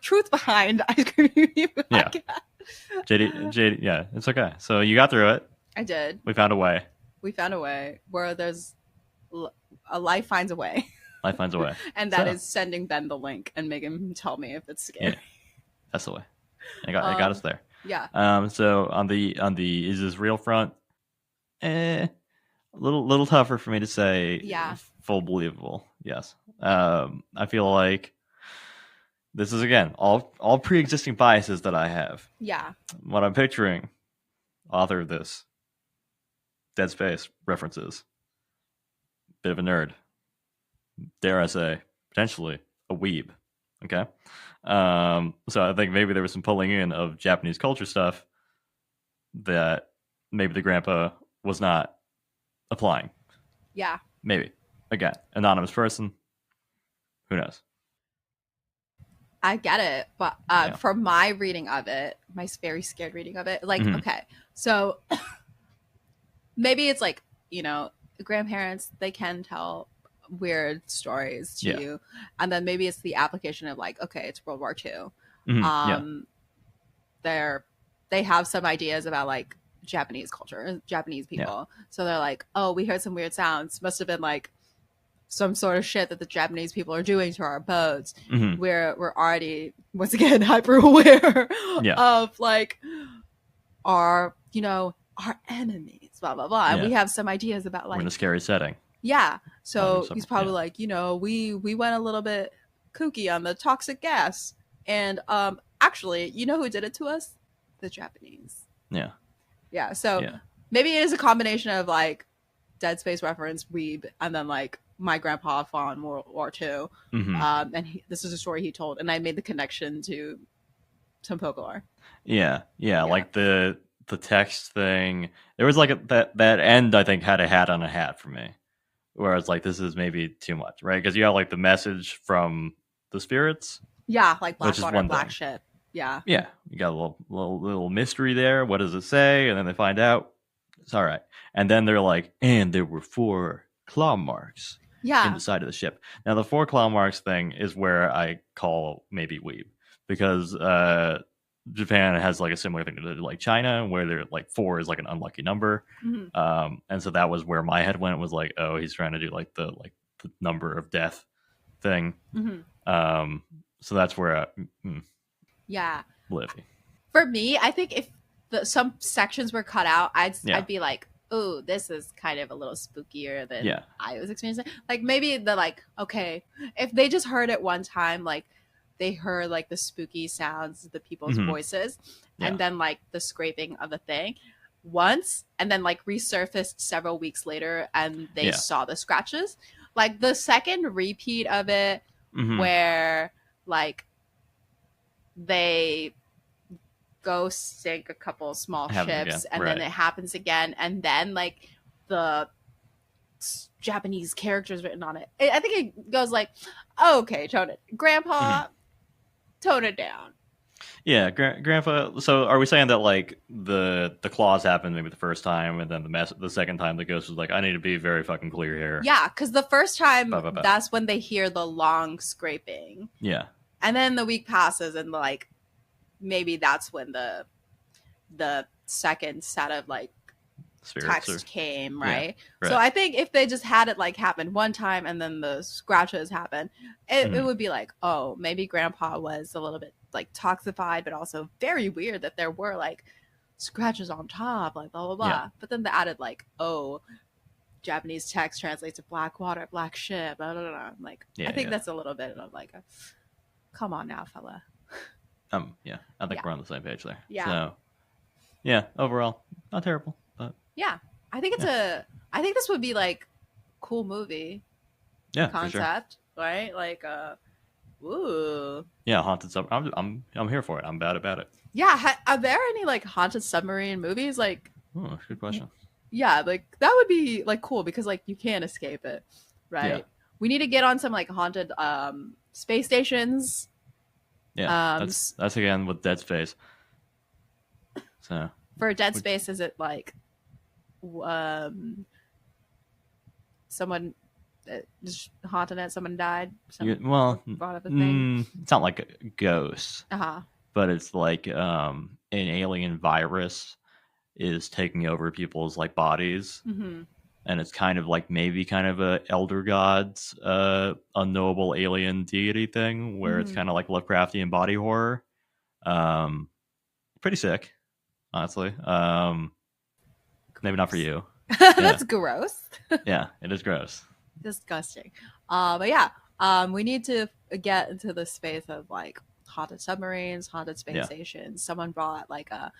truth behind Ice Cream Podcast. Yeah. JD, yeah, it's okay. So you got through it. I did. We found a way. We found a way where there's a life finds a way. Life finds a way. And that is sending Ben the link and making him tell me if it's scary. Yeah. That's the way. It got us there. Yeah. So on the is this real front? A little tougher for me to say. Yeah. Full believable. Yes. I feel like this is again all pre-existing biases that I have. Yeah. What I'm picturing, author of this, Dead Space references, bit of a nerd, dare I say, potentially a weeb. Okay. So I think maybe there was some pulling in of Japanese culture stuff that maybe the grandpa was not applying. Yeah. Maybe. Again, anonymous person. Who knows? I get it, but from my reading of it, my very scared reading of it, like, okay, so maybe it's like, grandparents, they can tell weird stories to you, and then maybe it's the application of like, okay, it's World War II. They have some ideas about like Japanese culture, Japanese people, so they're like, oh, we heard some weird sounds, must have been like some sort of shit that the Japanese people are doing to our boats. We're already, once again, hyper aware of like our enemies, blah blah blah, and we have some ideas about like, we're in a scary setting. Yeah, so he's probably like, we went a little bit kooky on the toxic gas, and actually, who did it to us? The Japanese. Yeah. So maybe it is a combination of like Dead Space reference, weeb, and then like my grandpa fought in World War II, and this is a story he told, and I made the connection to some folklore. Yeah. Like the text thing. There was like that end. I think had a hat on a hat for me, where it's like, this is maybe too much, right? Because you got like the message from the spirits. Yeah, like Blackwater, black ship. Yeah. Yeah, you got a little mystery there. What does it say? And then they find out. It's all right. And then they're like, and there were 4 claw marks in the side of the ship. Now, the 4 claw marks thing is where I call maybe weeb, because Japan has like a similar thing to like China, where they're like 4 is like an unlucky number. And so that was where my head went, was like, oh, he's trying to do like the number of death thing. So that's where Livy. For me, I think if some sections were cut out, I'd be like, oh, this is kind of a little spookier than I was experiencing. Like maybe okay, if they just heard it one time, like they heard like the spooky sounds, the people's voices, and then like the scraping of the thing once, and then like resurfaced several weeks later, and they saw the scratches. Like the second repeat of it, where like they go sink a couple small ships, and then it happens again, and then like the Japanese characters written on it. I think it goes like, oh, okay, tone it, Grandpa, tone it down. Yeah, Grandpa. So are we saying that like the claws happened maybe the first time, and then the second time the ghost was like, I need to be very fucking clear here? Yeah, because the first time that's when they hear the long scraping. Yeah. And then the week passes, and like maybe that's when the second set of like text came, right? So I think if they just had it like happen one time and then the scratches happen, it would be like, oh, maybe Grandpa was a little bit like toxified, but also very weird that there were like scratches on top, like blah blah blah. But then they added like, oh, Japanese text translates to black water, black ship, blah, blah, blah. I'm like, I think that's a little bit of like come on now, fella. I think we're on the same page there. Yeah. So, overall, not terrible, but I think I think this would be like cool movie. Concept, right? Like, ooh. Yeah, haunted submarine. I'm here for it. I'm about it. Yeah. Are there any like haunted submarine movies? Like, good question. Yeah, like that would be like cool because like you can't escape it, Yeah. right? We need to get on some like haunted space stations. Yeah. Um That's again with Dead Space. So for Dead which Space, is it like um someone just haunted it, someone died, some brought up a thing? it's not like a ghost, Uh-huh. but it's like an alien virus is taking over people's like bodies, Mm-hmm. and it's kind of like maybe kind of a elder gods unknowable alien deity thing where it's Mm-hmm. kind of like Lovecraftian body horror. um Pretty sick, honestly. Maybe not for you. Yeah. That's gross. Yeah, it is gross. Disgusting. But yeah, we need to get into the space of like haunted submarines, haunted space stations. Someone brought like a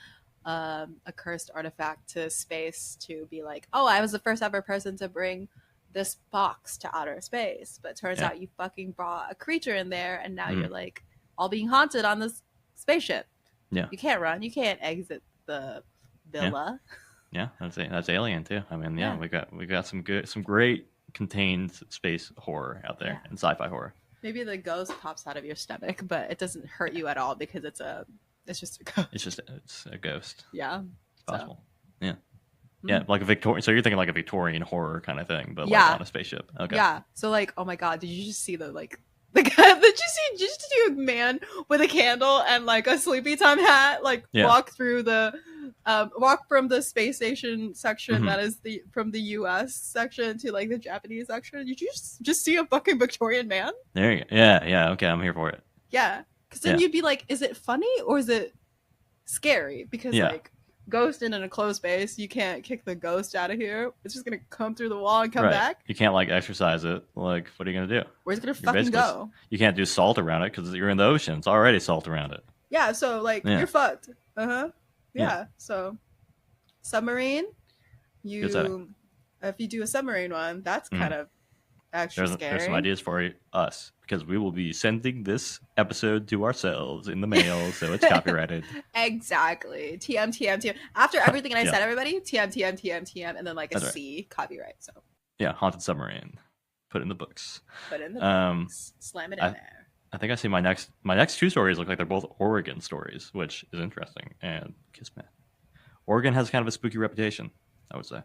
cursed artifact to space to be like, oh, I was the first ever person to bring this box to outer space, but turns out you fucking brought a creature in there, and now you're like all being haunted on this spaceship. Yeah, you can't run, you can't exit the villa. Yeah, that's Alien too. I mean, yeah, we got some great contained space horror out there and sci-fi horror. Maybe the ghost pops out of your stomach, but it doesn't hurt you at all because it's just a ghost. It's a ghost. Yeah, it's possible. So. Yeah, like a Victorian. So you're thinking like a Victorian horror kind of thing, but like on a spaceship. Okay. Yeah. So like, oh my god, did you just see the guy? Did you see a man with a candle and like a sleepy time hat walk through the walk from the space station section that is from the US section to like the Japanese section? Did you just see a fucking Victorian man? There you go. Yeah, okay, I'm here for it. Yeah, because then you'd be like, is it funny or is it scary? Because like ghost in an enclosed space, you can't kick the ghost out of here. It's just gonna come through the wall and come back. You can't like exercise it. Like, what are you gonna do? Where's it gonna fucking go? You can't do salt around it because you're in the ocean. It's already salt around it. Yeah, so like you're fucked. Yeah. So submarine, if you do a submarine one, that's kind of extra scary. There's some ideas for us because we will be sending this episode to ourselves in the mail, so it's copyrighted. Exactly. TM. After everything I said, everybody, TM, and then like a C, copyright. So yeah, haunted submarine. Put in the books. Put in the books. Slam it in there. I think I see my next two stories look like they're both Oregon stories, which is interesting. And Kismet. Oregon has kind of a spooky reputation, I would say.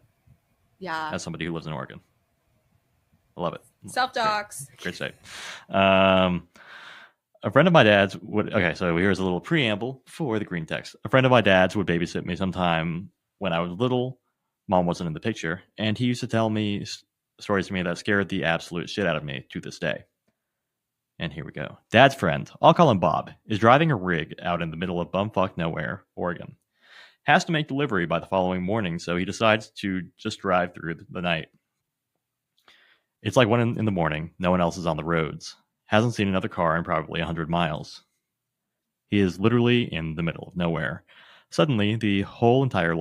Yeah. As somebody who lives in Oregon. I love it. Self-docs. Great state. A friend of my dad's would... Okay, so here's a little preamble for the green text. A friend of my dad's would babysit me sometime when I was little. Mom wasn't in the picture. And he used to tell me stories to me that scared the absolute shit out of me to this day. And here we go. Dad's friend, I'll call him Bob, is driving a rig out in the middle of bumfuck nowhere, Oregon. Has to make delivery by the following morning, so he decides to just drive through the night. It's like 1 in the morning. No one else is on the roads. Hasn't seen another car in probably 100 miles. He is literally in the middle of nowhere. Suddenly, the whole entire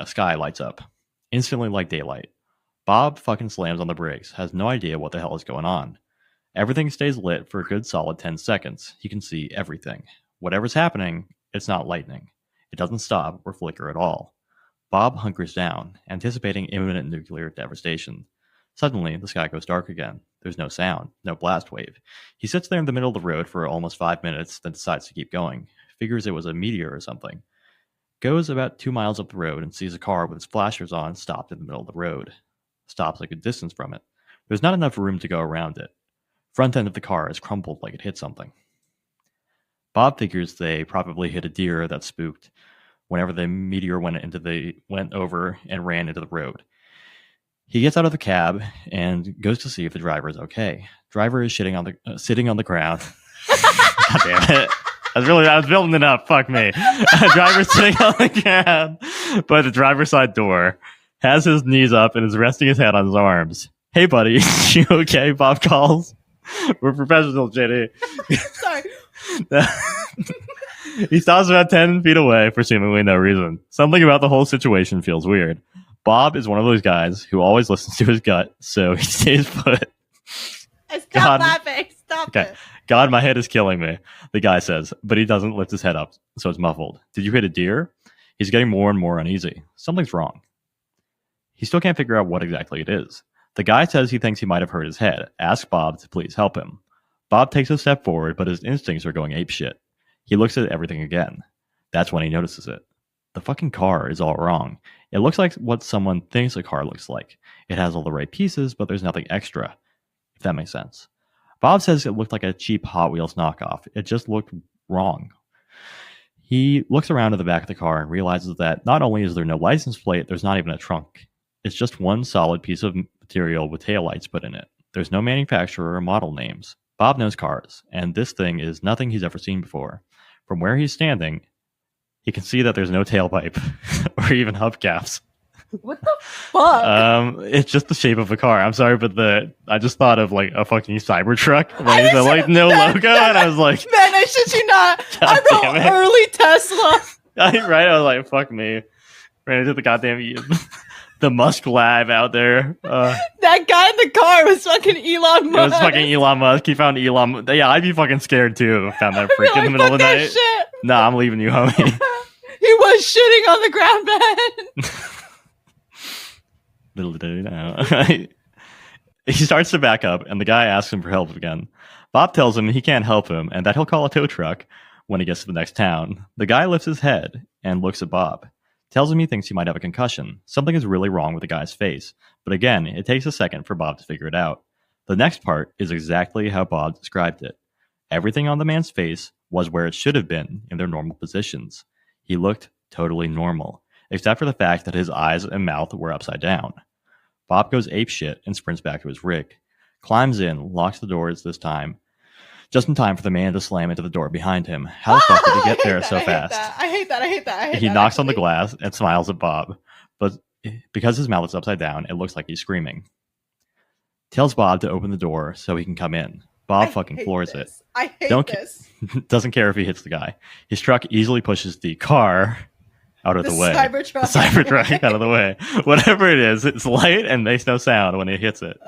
sky lights up. Instantly like daylight. Bob fucking slams on the brakes. Has no idea what the hell is going on. Everything stays lit for a good solid 10 seconds. He can see everything. Whatever's happening, it's not lightning. It doesn't stop or flicker at all. Bob hunkers down, anticipating imminent nuclear devastation. Suddenly, the sky goes dark again. There's no sound, no blast wave. He sits there in the middle of the road for almost 5 minutes, then decides to keep going. Figures it was a meteor or something. Goes about 2 miles up the road and sees a car with its flashers on stopped in the middle of the road. Stops a good distance from it. There's not enough room to go around it. Front end of the car is crumpled like it hit something. Bob figures they probably hit a deer that spooked whenever the meteor went over and ran into the road. He gets out of the cab and goes to see if the driver is okay. Driver is sitting on the ground. God damn it. I was building it up. Fuck me. Driver sitting on the ground by the driver's side door, has his knees up and is resting his head on his arms. Hey, buddy, you okay? Bob calls. We're professional, JD. Sorry. He stops about 10 feet away for seemingly no reason. Something about the whole situation feels weird. Bob is one of those guys who always listens to his gut, so he stays put. Stop laughing. Stop it. God, my head is killing me, the guy says, but he doesn't lift his head up, so it's muffled. Did you hit a deer? He's getting more and more uneasy. Something's wrong. He still can't figure out what exactly it is. The guy says he thinks he might have hurt his head, asks Bob to please help him. Bob takes a step forward, but his instincts are going apeshit. He looks at everything again. That's when he notices it. The fucking car is all wrong. It looks like what someone thinks a car looks like. It has all the right pieces, but there's nothing extra, if that makes sense. Bob says it looked like a cheap Hot Wheels knockoff. It just looked wrong. He looks around at the back of the car and realizes that not only is there no license plate, there's not even a trunk. It's just one solid piece of material with taillights put in it. There's no manufacturer or model names. Bob knows cars, and this thing is nothing he's ever seen before. From where he's standing, he can see that there's no tailpipe or even hubcaps. What the fuck? It's just the shape of a car. I'm sorry, but I just thought of like a fucking Cybertruck when he said like no logo, and I was like, man, I shit you not. I wrote early Tesla. Right? I was like, fuck me. Ran into the goddamn the Musk lab out there. That guy in the car was fucking Elon Musk. It was fucking Elon Musk. He found Elon. Yeah, I'd be fucking scared too if I found that freak in the middle of the night. Shit. Nah, I'm leaving you, homie. He was shitting on the ground, man. Little did he know. He starts to back up, and the guy asks him for help again. Bob tells him he can't help him, and that he'll call a tow truck when he gets to the next town. The guy lifts his head and looks at Bob. Tells him he thinks he might have a concussion. Something is really wrong with the guy's face. But again, it takes a second for Bob to figure it out. The next part is exactly how Bob described it. Everything on the man's face was where it should have been in their normal positions. He looked totally normal, except for the fact that his eyes and mouth were upside down. Bob goes apeshit and sprints back to his rig. Climbs in, locks the doors this time, just in time for the man to slam into the door behind him. How the fuck did he get there so fast? I hate that. He knocks on the glass and smiles at Bob, but because his mouth is upside down, it looks like he's screaming. Tells Bob to open the door so he can come in. Bob fucking floors it. I hate this. Doesn't care if he hits the guy. His truck easily pushes the car out of the way. Cybertruck. The Cybertruck out of the way. Whatever it is, it's light and makes no sound when it hits it.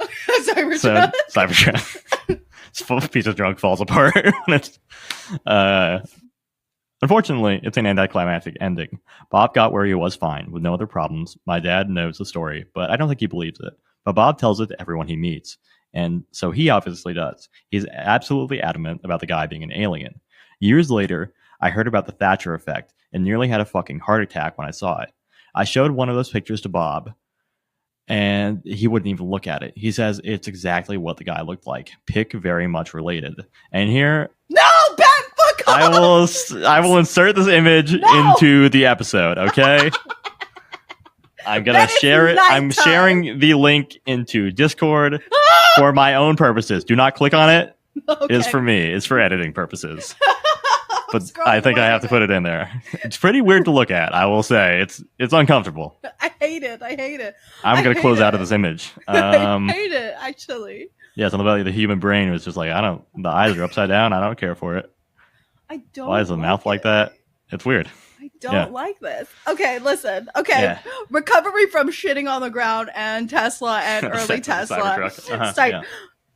Cybertruck. This piece of junk falls apart. Unfortunately, it's an anticlimactic ending. Bob got where he was fine, with no other problems. My dad knows the story, but I don't think he believes it. But Bob tells it to everyone he meets. And so he obviously does. He's absolutely adamant about the guy being an alien. Years later, I heard about the Thatcher effect and nearly had a fucking heart attack when I saw it. I showed one of those pictures to Bob, and he wouldn't even look at it. He says it's exactly what the guy looked like. Pick very much related. And here... No, Ben, fuck off! I will insert this image into the episode, okay? I'm gonna share it. I'm sharing the link into Discord for my own purposes. Do not click on it. Okay. It's for me. It's for editing purposes. But I think I have to put it in there. It's pretty weird to look at, I will say. It's uncomfortable. I hate it. I'm gonna close out of this image. I hate it, actually. Yeah, something about the human brain was just like, the eyes are upside down. I don't care for it. I don't. Why is the mouth like that? It's weird. I don't like this. Okay, listen. Okay, yeah. Recovery from shitting on the ground and Tesla and early Tesla.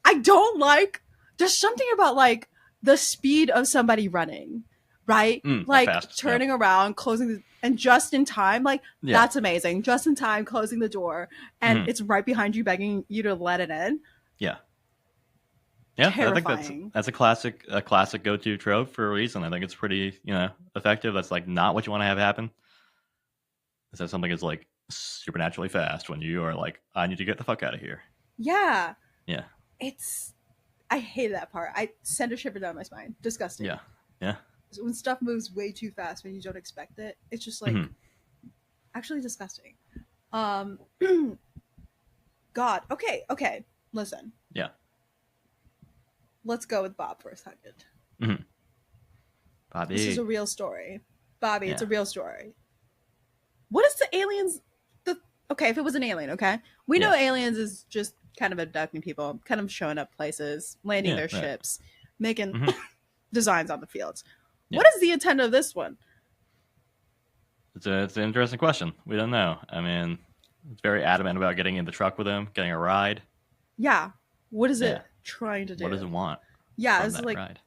I don't like. There's something about like the speed of somebody running, right? Like fast, turning around, closing, and just in time. Like that's amazing. Just in time, closing the door, and it's right behind you, begging you to let it in. Yeah. Yeah, terrifying. I think that's a classic go-to trope for a reason. I think it's pretty, effective. That's like not what you want to have happen. Is that something is like supernaturally fast when you are like, I need to get the fuck out of here. Yeah. Yeah. I hate that part. I send a shiver down my spine. Disgusting. Yeah. Yeah. So when stuff moves way too fast when you don't expect it, it's just like actually disgusting. God. Okay. Listen. Yeah. Let's go with Bob for a second. Mm-hmm. Bobby. This is a real story. Bobby, it's a real story. What is the aliens... Okay, if it was an alien, okay? We know aliens is just kind of abducting people, kind of showing up places, landing their ships, making designs on the fields. Yeah. What is the intent of this one? It's an interesting question. We don't know. I mean, it's very adamant about getting in the truck with him, getting a ride. Yeah. What is it trying to do? What does it want? Yeah, it's like ride?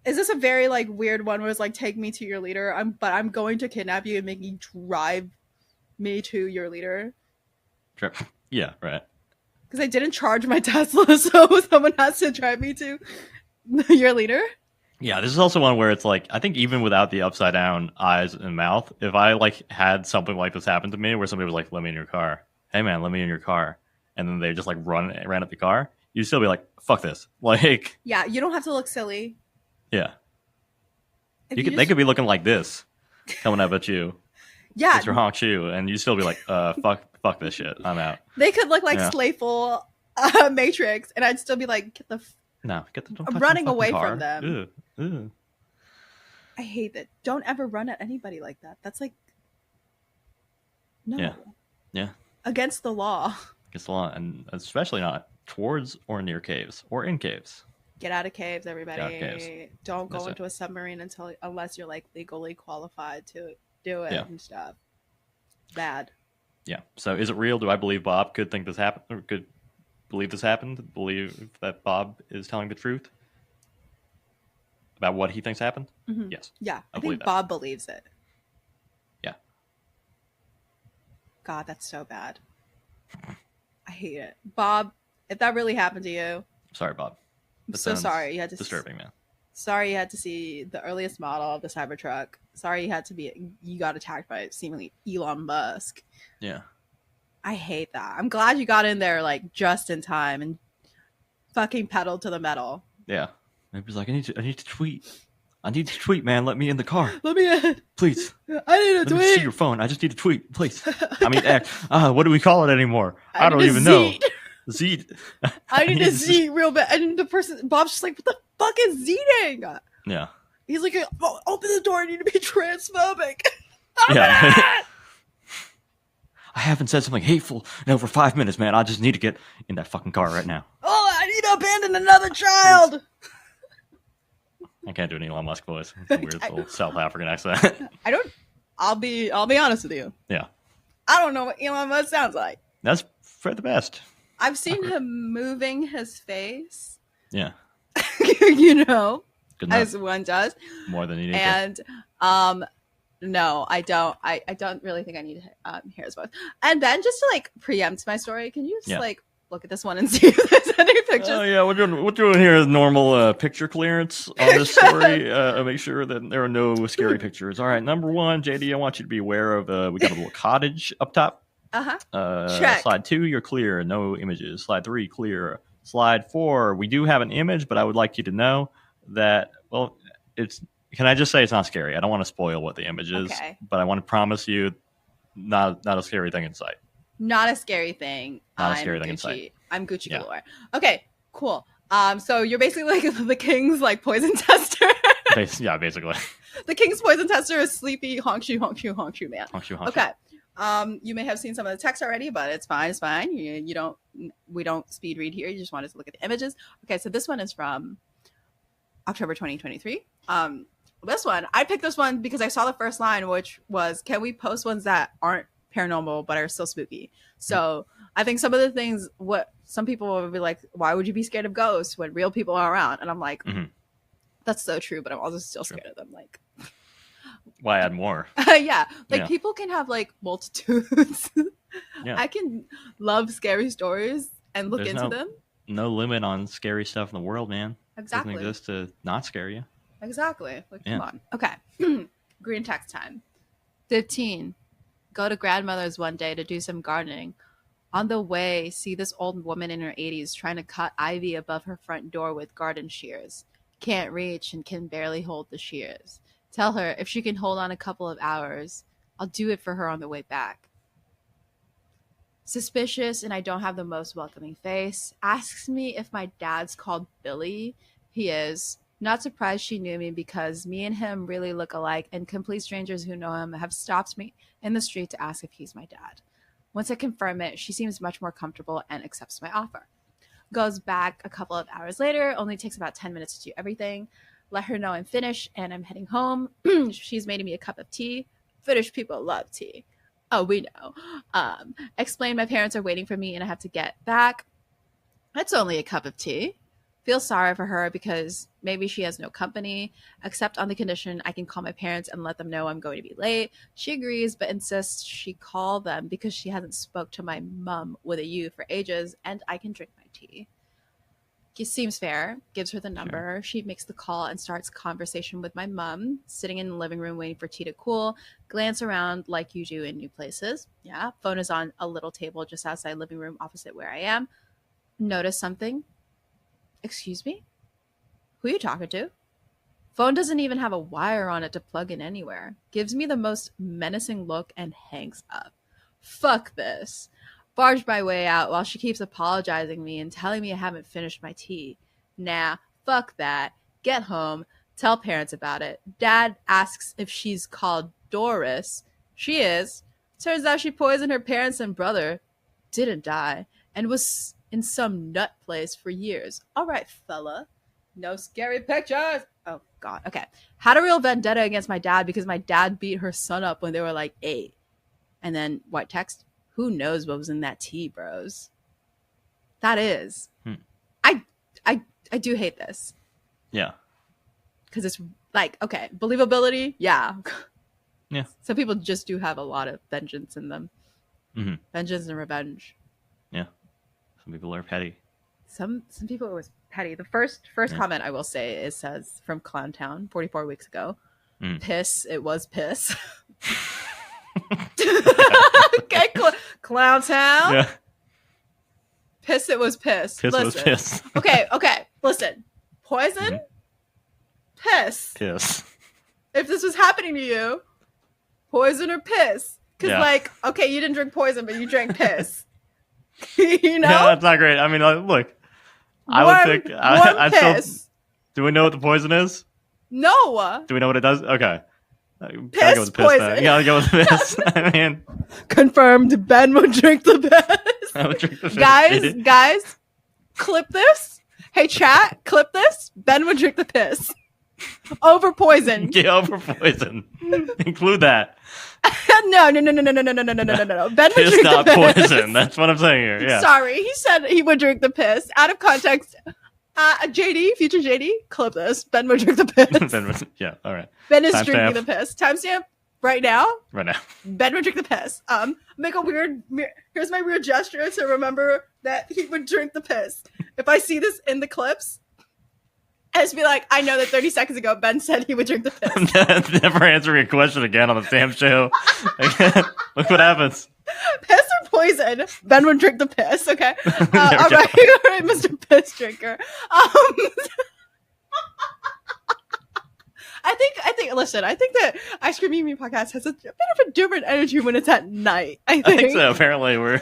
Is this a very like weird one where it's like, take me to your leader, but I'm going to kidnap you and make you drive me to your leader? Yeah, right. Because I didn't charge my Tesla, so someone has to drive me to your leader. Yeah, this is also one where it's like I think even without the upside down eyes and mouth, if I like had something like this happen to me, where somebody was like, "Let me in your car," hey man, let me in your car, and then they just like ran at the car, you'd still be like, "Fuck this!" Like, Yeah, you don't have to look silly. yeah, If they could be looking like this, coming up at you, yeah, Mr. Honk Shoe, and you'd still be like, fuck this shit, I'm out." they could look like Yeah. Slayful Matrix, and I'd still be like, get the. No, don't I'm touch running my away car. from them. Ugh, ugh. I hate that. Don't ever run at anybody like that. That's like, no. Yeah. Against the law. Against the law, and especially not towards or near caves or in caves. Get out of caves, everybody. Get out of caves. Don't go into a submarine unless you're like legally qualified to do it and stuff. Bad. Yeah. So is it real? Do I believe Bob could think this happened, or could believe this happened? Believe that Bob is telling the truth about what he thinks happened? Mm-hmm. Yes. Yeah, I believe think that. Bob believes it. Yeah. God, that's so bad. I hate it. Bob, if that really happened to you, sorry, Bob. I'm so sorry. You had to disturbing, man. Sorry you had to see the earliest model of the Cybertruck. Sorry you got attacked by seemingly Elon Musk. Yeah. I hate that. I'm glad you got in there like just in time and fucking pedaled to the metal. Yeah. Maybe he's like, I need to tweet. I need to tweet, man. Let me in the car. Let me in. Please. I need to Let tweet. me see your phone. I just need to tweet, please. I mean, what do we call it anymore? I don't even know. Zeet. I need to zeet real bad. And the person, Bob's just like, what the fuck is zeeting? Yeah. He's like, oh, open the door. I need to be transphobic. Yeah. I haven't said something hateful in over 5 minutes, man. I just need to get in that fucking car right now. Oh, I need to abandon another child. I can't do an Elon Musk voice. It's a weird little South African accent. I'll be honest with you. Yeah. I don't know what Elon Musk sounds like. That's for the best. I've seen him moving his face. Yeah. You know, Good enough. as one does. More than you need. And no, I don't. I don't really think I need to hear his voice. And then just to like preempt my story, can you just like look at this one and see if there's any pictures? Oh yeah, we're doing here is normal picture clearance on this story. Make sure that there are no scary pictures. All right, number one, JD, I want you to be aware of we got a little cottage up top. Check. Slide 2, you're clear. No images. Slide 3, clear. Slide 4, we do have an image, but I would like you to know that, well, it's. Can I just say it's not scary? I don't want to spoil what the image is, but I want to promise you not a scary thing in sight. Not a scary thing. Not a scary thing in sight. I'm Gucci galore. Okay, cool. So you're basically like the king's like poison tester. Yeah, basically. The king's poison tester is sleepy honk shoe man. Honk shoe. Okay. You may have seen some of the text already, but it's fine. It's fine. We don't speed read here. You just wanted to look at the images. Okay, so this one is from October 2023. This one, I picked this one because I saw the first line, which was, can we post ones that aren't paranormal but are still spooky? So I think some of the things, what some people will be like, why would you be scared of ghosts when real people are around? And I'm like, that's so true, but I'm also still scared of them. Like, why add more? Yeah, like people can have like multitudes. I can love scary stories and look into them. No limit on scary stuff in the world, man. Exactly. It doesn't exist to not scare you. Exactly. Like, come on. Okay. Green text time. 15. Go to grandmother's one day to do some gardening. On the way, see this old woman in her 80s trying to cut ivy above her front door with garden shears. Can't reach and can barely hold the shears. Tell her if she can hold on a couple of hours, I'll do it for her on the way back. Suspicious, and I don't have the most welcoming face. Asks me if my dad's called Billy. He is. Not surprised she knew me because me and him really look alike, and complete strangers who know him have stopped me in the street to ask if he's my dad. Once I confirm it, she seems much more comfortable and accepts my offer. Goes back a couple of hours later, only takes about 10 minutes to do everything. Let her know I'm finished and I'm heading home. She's made me a cup of tea. Finnish people love tea. Oh, we know. Explain my parents are waiting for me and I have to get back. That's only a cup of tea. Feel sorry for her because maybe she has no company, except on the condition I can call my parents and let them know I'm going to be late. She agrees, but insists she call them because she hasn't spoke to my mum with a U for ages, and I can drink my tea. It seems fair, gives her the number. Sure. She makes the call and starts conversation with my mum, sitting in the living room waiting for tea to cool, glance around like you do in new places. Yeah, phone is on a little table just outside living room opposite where I am. Notice something. Excuse me? Who are you talking to? Phone doesn't even have a wire on it to plug in anywhere. Gives me the most menacing look and hangs up. Fuck this. Barge my way out while she keeps apologizing me and telling me I haven't finished my tea. Nah, fuck that. Get home. Tell parents about it. Dad asks if she's called Doris. She is. Turns out she poisoned her parents and brother. Didn't die. And was in some nut place for years. All right, fella. No scary pictures. Oh, God. Okay. Had a real vendetta against my dad because my dad beat her son up when they were like 8. And then white text. Who knows what was in that tea, bros? That is. I do hate this. Yeah. Because it's like, okay, believability, yeah. Yeah. Some people just do have a lot of vengeance in them. Mm-hmm. Vengeance and revenge. Yeah. Some people are petty. Some people are always petty. The first comment I will say is says from Clowntown 44 weeks ago. Piss, it was piss. Okay, Clowntown. Yeah. Piss, it was piss. Piss was piss. Okay, listen. Poison, piss. Piss. If this was happening to you, poison or piss. Because, like, okay, you didn't drink poison, but you drank piss. You know? Yeah, that's not great. I mean, look, I would pick. I'd piss. still. Do we know what the poison is? No. Do we know what it does? Okay. Piss, gotta go with poison. You gotta go with piss. I mean, confirmed. Ben would drink the piss. I would drink the piss. Guys, clip this. Hey, chat, clip this. Ben would drink the piss over poison. Yeah, over poison. Include that. No. Ben would piss, drink not the piss. Poison. That's what I'm saying here. Yeah. Sorry, he said he would drink the piss. Out of context. JD, future JD, clip this. Ben would drink the piss. Yeah, all right. Ben is drinking the piss. Timestamp right now. Right now. Ben would drink the piss. Make a weird. Here's my weird gesture to remember that he would drink the piss. If I see this in the clips, I just be like, I know that 30 seconds ago Ben said he would drink the piss. Never answering a question again on the damn show. Look what happens. Piss or poison? Ben would drink the piss. Okay. All right, Mr. Piss Drinker. I think. Listen, I think that Ice Cream Mimi podcast has a bit of a different energy when it's at night. I think so. Apparently, we're.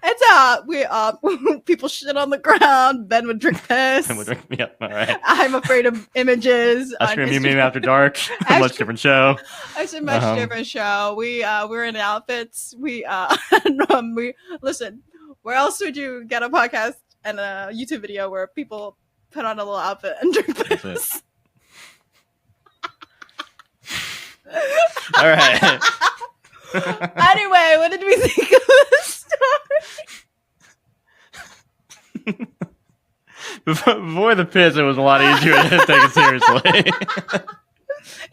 It's people shit on the ground. Ben would drink piss. Yeah, all right. I'm afraid of images. Ice Cream Mimi After Dark. A much different show. It's a much different show. We're in outfits. We listen. Where else would you get a podcast and a YouTube video where people put on a little outfit and drink piss? All right. Anyway, what did we think of this story? Before the piss, it was a lot easier to take it seriously.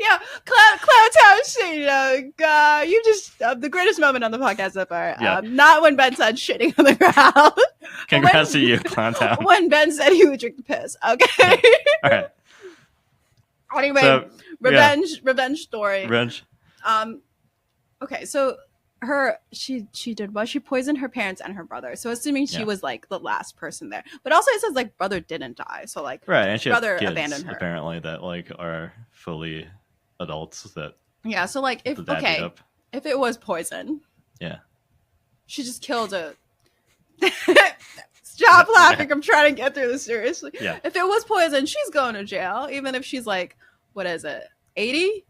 Yeah, Clowntown, you just the greatest moment on the podcast so far. Yeah. Not when Ben said shitting on the ground. Congrats to you, Clowntown. When Ben said he would drink the piss. Okay. All right. Anyway, so, revenge story. Revenge. Okay, so she did what? She poisoned her parents and her brother. So assuming she was like the last person there. But also it says like brother didn't die. So like right, and she brother has kids, abandoned her. Apparently that like are fully adults that so like if it was poison. Yeah. She just killed a Stop laughing. I'm trying to get through this seriously. Yeah. If it was poison, she's going to jail. Even if she's like, what is it? 80?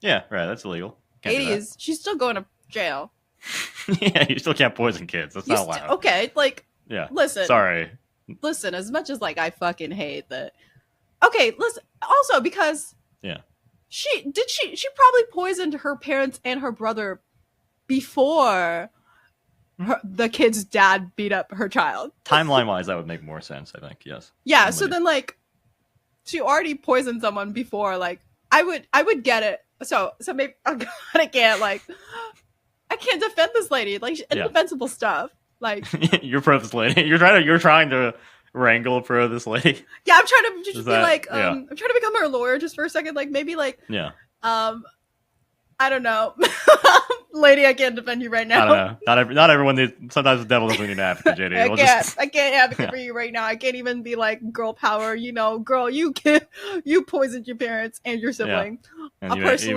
Yeah, right. That's illegal. 80s. She's still going to jail. Yeah, you still can't poison kids. That's not allowed. Okay, like, yeah. Listen. Sorry. Listen, as much as like I fucking hate that. Okay, listen. Also, because she probably poisoned her parents and her brother before the kid's dad beat up her child. Timeline wise, that would make more sense, I think. Yes. Yeah, so then like she already poisoned someone before. Like I would get it. So maybe oh God, I can't defend this lady. Like indefensible stuff. Like you're pro this lady. You're trying to wrangle pro this lady. Yeah, I'm trying to just be like I'm trying to become her lawyer just for a second. Like maybe like I don't know. Lady, I can't defend you right now. I don't know. Not everyone needs. Sometimes the devil doesn't need an advocate, JD. I can't advocate for you right now. I can't even be like girl power. You know, girl, you poisoned your parents and your sibling. Yeah. And you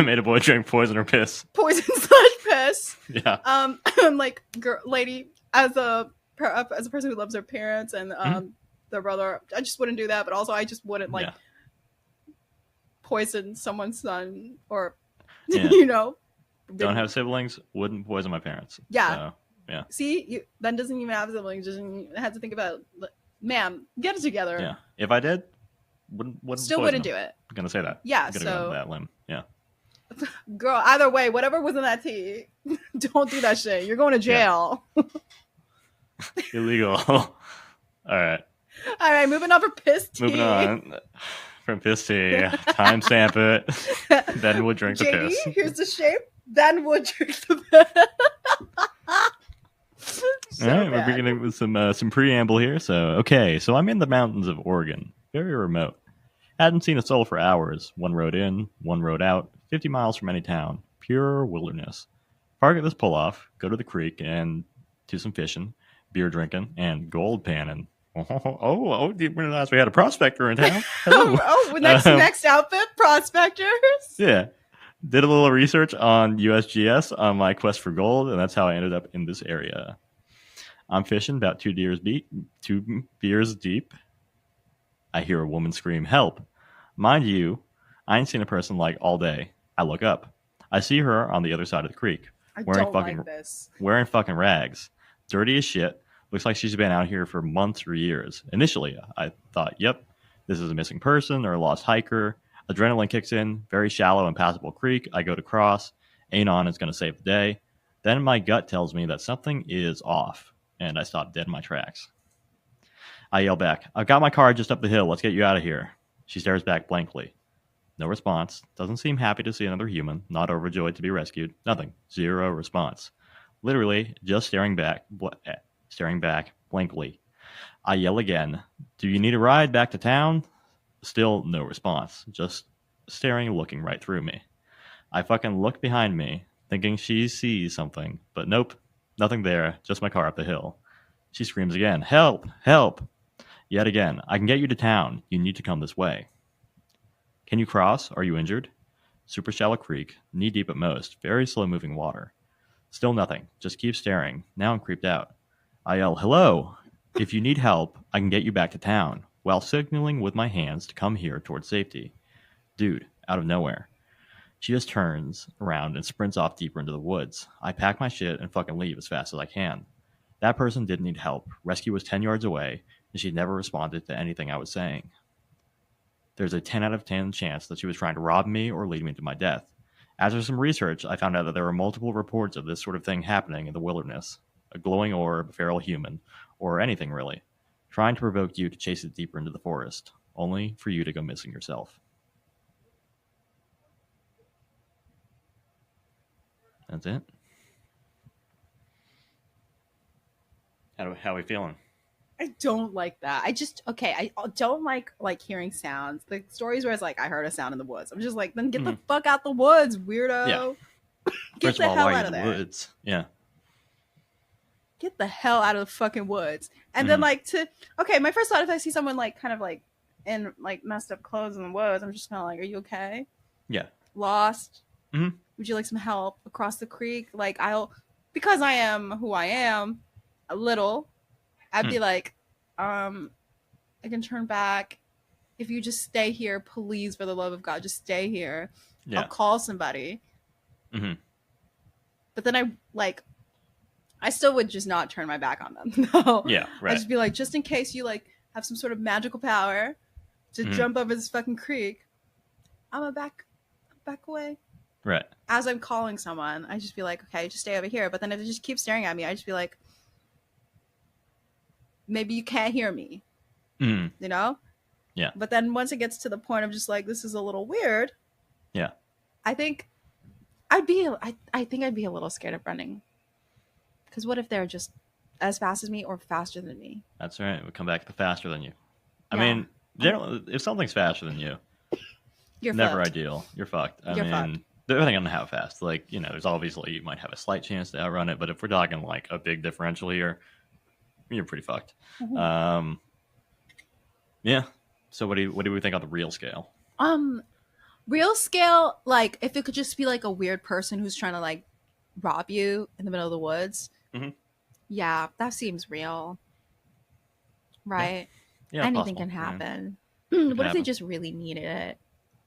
made a boy drink poison or piss. Poison/piss. Yeah. I'm like, girl, lady, as a person who loves their parents and their brother, I just wouldn't do that. But also, I just wouldn't like poison someone's son or you know. Don't have siblings, wouldn't poison my parents. Yeah. So, yeah. See, Ben doesn't even have siblings. Doesn't have to think about, ma'am, get it together. Yeah. If I did, wouldn't do it. I'm gonna say that. Yeah. I'm gonna go on that limb. Yeah. Girl, either way, whatever was in that tea, don't do that shit. You're going to jail. Yeah. Illegal. All right. All right. Moving on for piss tea. Moving on. From piss tea. Timestamp it. Then we'll drink the piss. Here's the shape. Then we'll drink the piss. All right, we're beginning with some preamble here. So I'm in the mountains of Oregon, very remote. Hadn't seen a soul for hours. One road in, one road out, 50 miles from any town. Pure wilderness. Park at this pull-off, go to the creek, and do some fishing, beer drinking, and gold panning. Oh! Didn't realize we had a prospector in town. Next outfit, prospectors. Yeah, did a little research on USGS on my quest for gold, and that's how I ended up in this area. I'm fishing about 2 beers deep. I hear a woman scream, "Help!" Mind you, I ain't seen a person like all day. I look up. I see her on the other side of the creek, wearing fucking rags, dirty as shit. Looks like she's been out here for months or years. Initially, I thought, yep, this is a missing person or a lost hiker. Adrenaline kicks in, very shallow and passable creek. I go to cross. Ain't on is going to save the day. Then my gut tells me that something is off, and I stop dead in my tracks. I yell back, "I've got my car just up the hill. Let's get you out of here." She stares back blankly. No response. Doesn't seem happy to see another human. Not overjoyed to be rescued. Nothing. Zero response. Literally just staring back blankly. I yell again, "Do you need a ride back to town?" Still no response. Just staring, looking right through me. I fucking look behind me, thinking she sees something, but nope. Nothing there. Just my car up the hill. She screams again, "Help! Help!" Yet again, "I can get you to town. You need to come this way." "Can you cross? Are you injured?" Super shallow creek, knee deep at most, very slow moving water. Still nothing. Just keep staring. Now I'm creeped out. I yell, "Hello! If you need help, I can get you back to town," while signaling with my hands to come here towards safety. Dude, out of nowhere. She just turns around and sprints off deeper into the woods. I pack my shit and fucking leave as fast as I can. That person didn't need help. Rescue was 10 yards away, and she never responded to anything I was saying. There's a 10 out of 10 chance that she was trying to rob me or lead me to my death. After some research, I found out that there were multiple reports of this sort of thing happening in the wilderness. A glowing orb, a feral human, or anything really, trying to provoke you to chase it deeper into the forest, only for you to go missing yourself. That's it. How are we feeling? I don't like that. I don't like hearing sounds. The stories where it's like, I heard a sound in the woods. I'm just like, then get the fuck out the woods, weirdo. Yeah. Get First the of all, hell why out are of you in there. the woods? Yeah. Get the hell out of the fucking woods. And then my first thought, if I see someone like kind of like in like messed up clothes in the woods, I'm just kind of like, are you okay? Yeah. Lost? Mm-hmm. Would you like some help across the creek? Like because I am who I am, a little, I'd be like, I can turn back. If you just stay here, please, for the love of God, just stay here. Yeah. I'll call somebody. Mm-hmm. But then I still would just not turn my back on them. No. Yeah, right. I'd just be like, just in case you like have some sort of magical power to jump over this fucking creek, I'm a back away. Right. As I'm calling someone, I just be like, okay, just stay over here. But then if they just keep staring at me, I just be like, maybe you can't hear me, Mm. you know? Yeah. But then once it gets to the point of just like, this is a little weird, Yeah. I think I think I'd be a little scared of running. Because what if they're just as fast as me or faster than me? That's right. We come back to faster than you. I Yeah. mean, generally, if something's faster than you, You're never fucked. ideal. You're fucked. I You're fucked. mean, depending on how fast. Like, there's obviously you might have a slight chance to outrun it, but if we're talking like a big differential here, you're pretty fucked. Mhm. Um, yeah. So what do we think on the real scale? Um, real scale, like if it could just be like a weird person who's trying to like rob you in the middle of the woods. Mm-hmm. Yeah, that seems real, Yeah. right? Yeah, it's Anything possible. can I mean, happen. it can What if they happen. just really needed it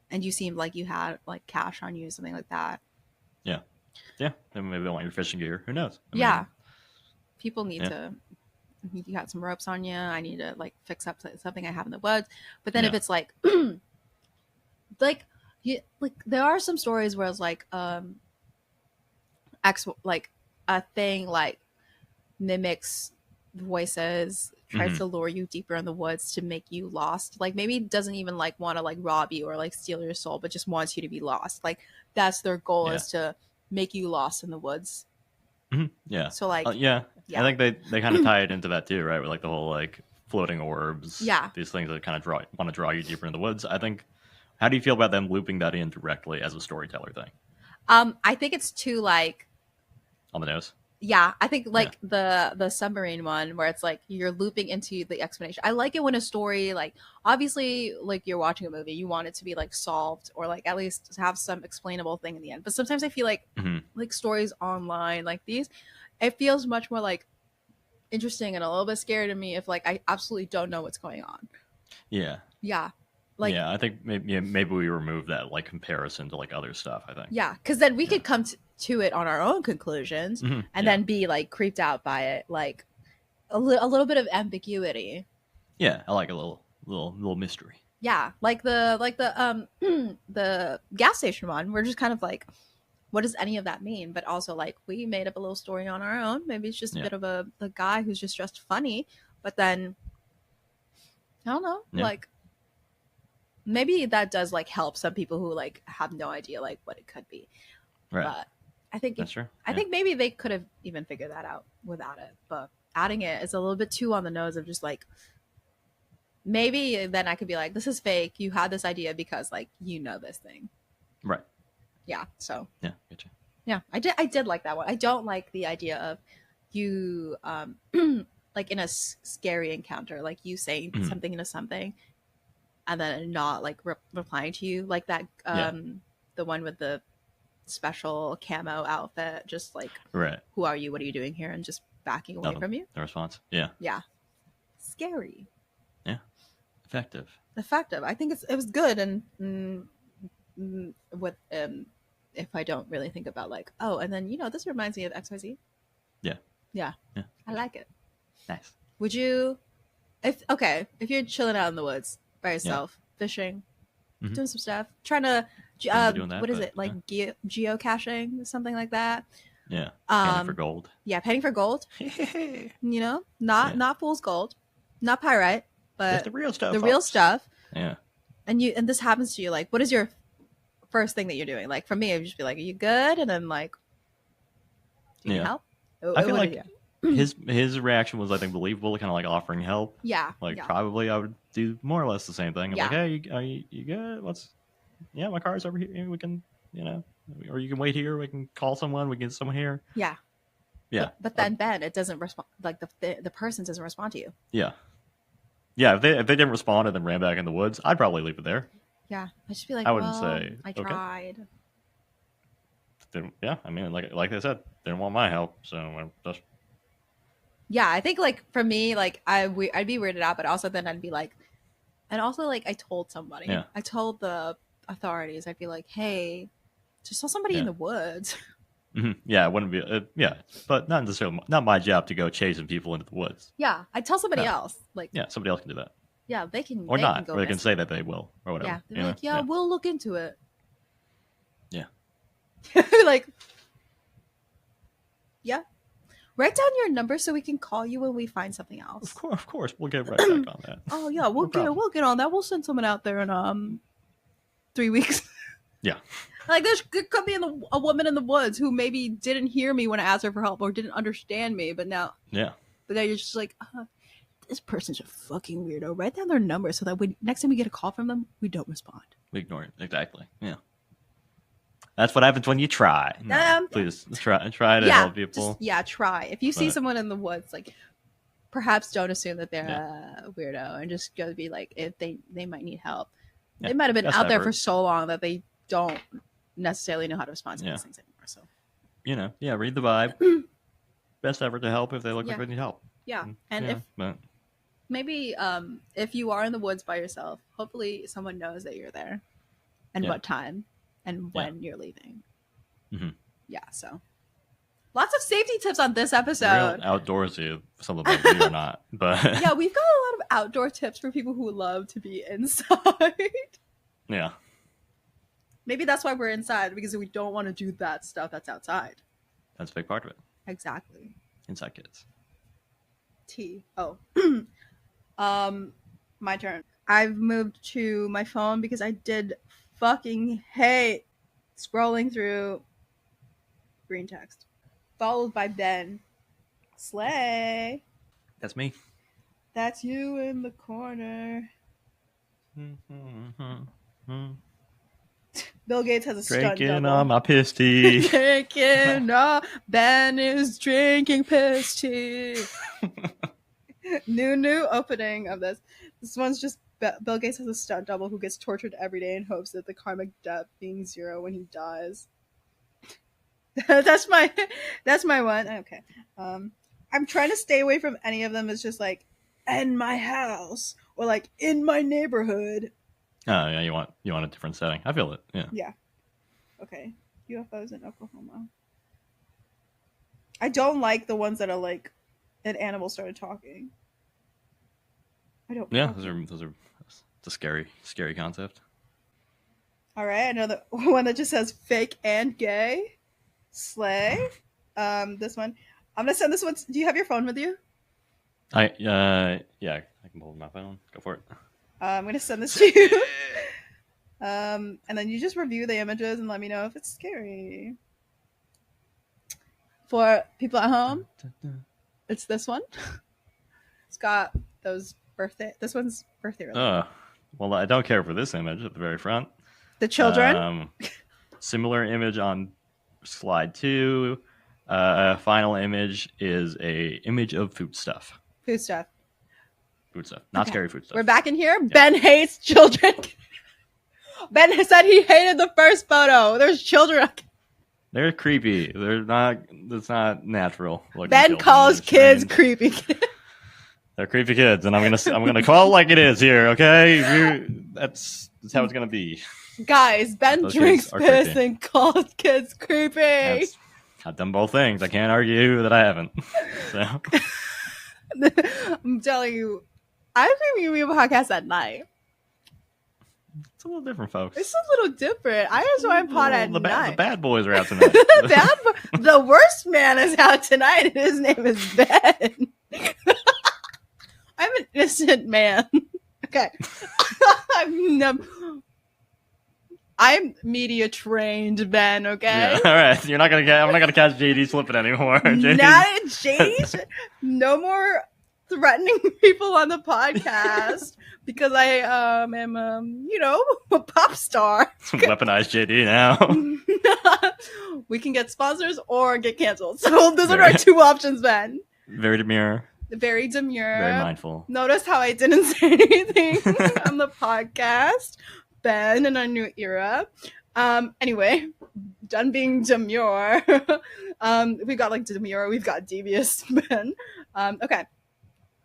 and you seemed like you had like cash on you, something like that? Yeah. Yeah. And maybe they want your fishing gear. Who knows? I Yeah, mean, people need yeah. to. You got some ropes on you. I need to like fix up something I have in the woods. But then if Yeah. it's like, like, like there are some stories where it's like, like a thing like mimics voices, tries Mm-hmm. to lure you deeper in the woods to make you lost. Like maybe doesn't even like want to like rob you or like steal your soul, but just wants you to be lost. Like that's their goal, Yeah. is to make you lost in the woods. Mm-hmm. Yeah. So like, Yeah. I yeah, think they kind of tie it into that too, right? With like the whole like floating orbs, yeah. these things that kind of want to draw you deeper in the woods. I think. How do you feel about them looping that in directly as a storyteller thing I think it's too like, on the nose? yeah, I think Yeah. like the submarine one where it's like you're looping into the explanation. I like it when a story, like obviously like you're watching a movie, you want it to be like solved or like at least have some explainable thing in the end. But sometimes I feel Mm-hmm. like stories online like these, it feels much more like interesting and a little bit scary to me if like I absolutely don't know what's going on. Yeah. Yeah. Like, Yeah. I think maybe we remove that like comparison to like other stuff. I think. yeah, because then we Yeah. could come to it on our own conclusions Mm-hmm. and Yeah. then be like creeped out by it. Like a little bit of ambiguity. Yeah. I like a little mystery. Yeah, like the the gas station one. We're just kind of like, what does any of that mean? But also like we made up a little story on our own. Maybe it's just a Yeah. bit of a guy who's just dressed funny, but then I don't know, Yeah. like maybe that does like help some people who like have no idea like what it could be. Right. But I think That's true. I Yeah. think maybe they could have even figured that out without it. But adding it is a little bit too on the nose of just like, maybe then I could be like, this is fake. You had this idea because like you know this thing. Right. Yeah. So Yeah. Gotcha. yeah, I did like that one. I don't like the idea of you like in a scary encounter, like you saying Mhm. something into something and then not like replying to you, like that Yeah. the one with the special camo outfit, just like, Right. who are you? What are you doing here? And just backing away Nothing. from you. The response. Yeah. Yeah, scary. Yeah. Effective. Effective. I think it was good, and with if I don't really think about like, oh, and then this reminds me of XYZ. Yeah. Yeah, Yeah. I like it. Nice. Would you, if you're chilling out in the woods by yourself, fishing, Mhm. doing some stuff, trying to Shouldn't be doing that, what is but, it like, geocaching, something like that? Yeah. Panning for gold. Yeah, panning for gold. Not Yeah. fool's gold, not pyrite, but Just the real stuff. the real folks. stuff. Yeah. And this happens to you, like, what is your first thing that you're doing? Like for me, it would just be like, are you good? And then like, do you need Yeah. help? I feel What- like his reaction was, I think, believable, kind of like offering help. yeah, Like yeah. probably I would do more or less the same thing. I'm like, Yeah. hey, are you good? My car's over here. We can, or you can wait here. We can call someone. We can get someone here. Yeah. Yeah. But then Ben, it doesn't respond. Like the person doesn't respond to you. Yeah. Yeah. If they didn't respond and then ran back in the woods, I'd probably leave it there. Yeah, I should be like, I wouldn't well, say, I okay. tried. Yeah. I mean, like I said, they didn't want my help, so I just. Yeah, I think like for me, like I'd be weirded out, but also then I'd be like, and also like I told somebody, Yeah. I told the authorities, I'd be like, hey, just saw somebody in Yeah. the woods. Yeah, it wouldn't be. Yeah, but not necessarily. Not my job to go chasing people into the woods. Yeah, I'd tell somebody No. else. Like, Yeah, somebody else can do that, yeah, they can or they not, can go or they can missing. say that they will, or whatever. Yeah, they're like, yeah, we'll look into it. Yeah. Like, yeah. Write down your number so we can call you when we find something else. Of course, we'll get right back on that. Oh yeah, we'll get on that. We'll send someone out there in 3 weeks. Yeah. Like there could be a woman in the woods who maybe didn't hear me when I asked her for help or didn't understand me, but now Yeah. But now you're just like, this person's a fucking weirdo. Write down their number so that when next time we get a call from them, we don't respond. We ignore it. Exactly. Yeah. That's what happens when you try. No, please try to help people. Try. If you see someone in the woods, like, perhaps don't assume that they're a weirdo, and just go be like, if they might need help. Yeah, they might have been out there for so long that they don't necessarily know how to respond to these things anymore. So, read the vibe. Best effort to help if they look like they need help. Yeah, and maybe if you are in the woods by yourself, hopefully someone knows that you're there, and what time, and when you're leaving. Mm-hmm. Yeah, so lots of safety tips on this episode. Real outdoorsy, some of them we are not, but yeah, we've got a lot of outdoor tips for people who love to be inside. Yeah, maybe that's why we're inside, because we don't want to do that stuff that's outside. That's a big part of it. Exactly. Inside kids. My turn. I've moved to my phone because I did fucking hate scrolling through green text. Followed by Ben. Slay. That's me. That's you in the corner. Bill Gates has a stunt double. Drinking on my piss tea. Ben is drinking piss tea. New opening of this. This one's just Bill Gates has a stunt double who gets tortured every day in hopes that the karmic debt being 0 when he dies. That's my one. Okay. I'm trying to stay away from any of them. It's just like, in my house or like in my neighborhood. Oh yeah, you want a different setting. I feel it. Yeah. Yeah. Okay. UFOs in Oklahoma. I don't like the ones that are like an animal started talking. I don't. Yeah, those are. It's a scary concept. All right, another one that just says fake and gay. Slay. This one. I'm gonna send this one. Do you have your phone with you? Yeah, I can pull my phone. Go for it. I'm gonna send this to you. And then you just review the images and let me know if it's scary. For people at home, it's this one. It's got those birthday. This one's birthday related. Well, I don't care for this image at the very front. The children. Similar image on slide 2. Final image is a image of food stuff. Food stuff. Not scary food stuff. We're back in here. Yeah. Ben hates children. Ben said he hated the first photo. There's children. They're creepy. They're not. That's not natural. Ben calls kids creepy. They're creepy kids, and I'm gonna call it like it is here. Okay, that's how it's gonna be. Guys, Ben drinks piss and calls kids creepy. I've done both things. I can't argue that I haven't. So I'm telling you, I'm creeping you a podcast at night. It's a little different, folks. It's a little different. I just want to pod at night. The bad boys are out tonight. The worst man is out tonight, and his name is Ben. I'm an innocent man. Okay. I'm media trained, Ben. Okay. Yeah, all right. I'm not gonna catch JD slipping anymore. Not JD. No more threatening people on the podcast because I am a pop star. Weaponized JD now. We can get sponsors or get canceled. So those are our two options, Ben. Very demure. Very demure. Very mindful. Notice how I didn't say anything on the podcast. Ben in our new era. Anyway, done being demure. We got like demure. We've got devious Ben. Okay.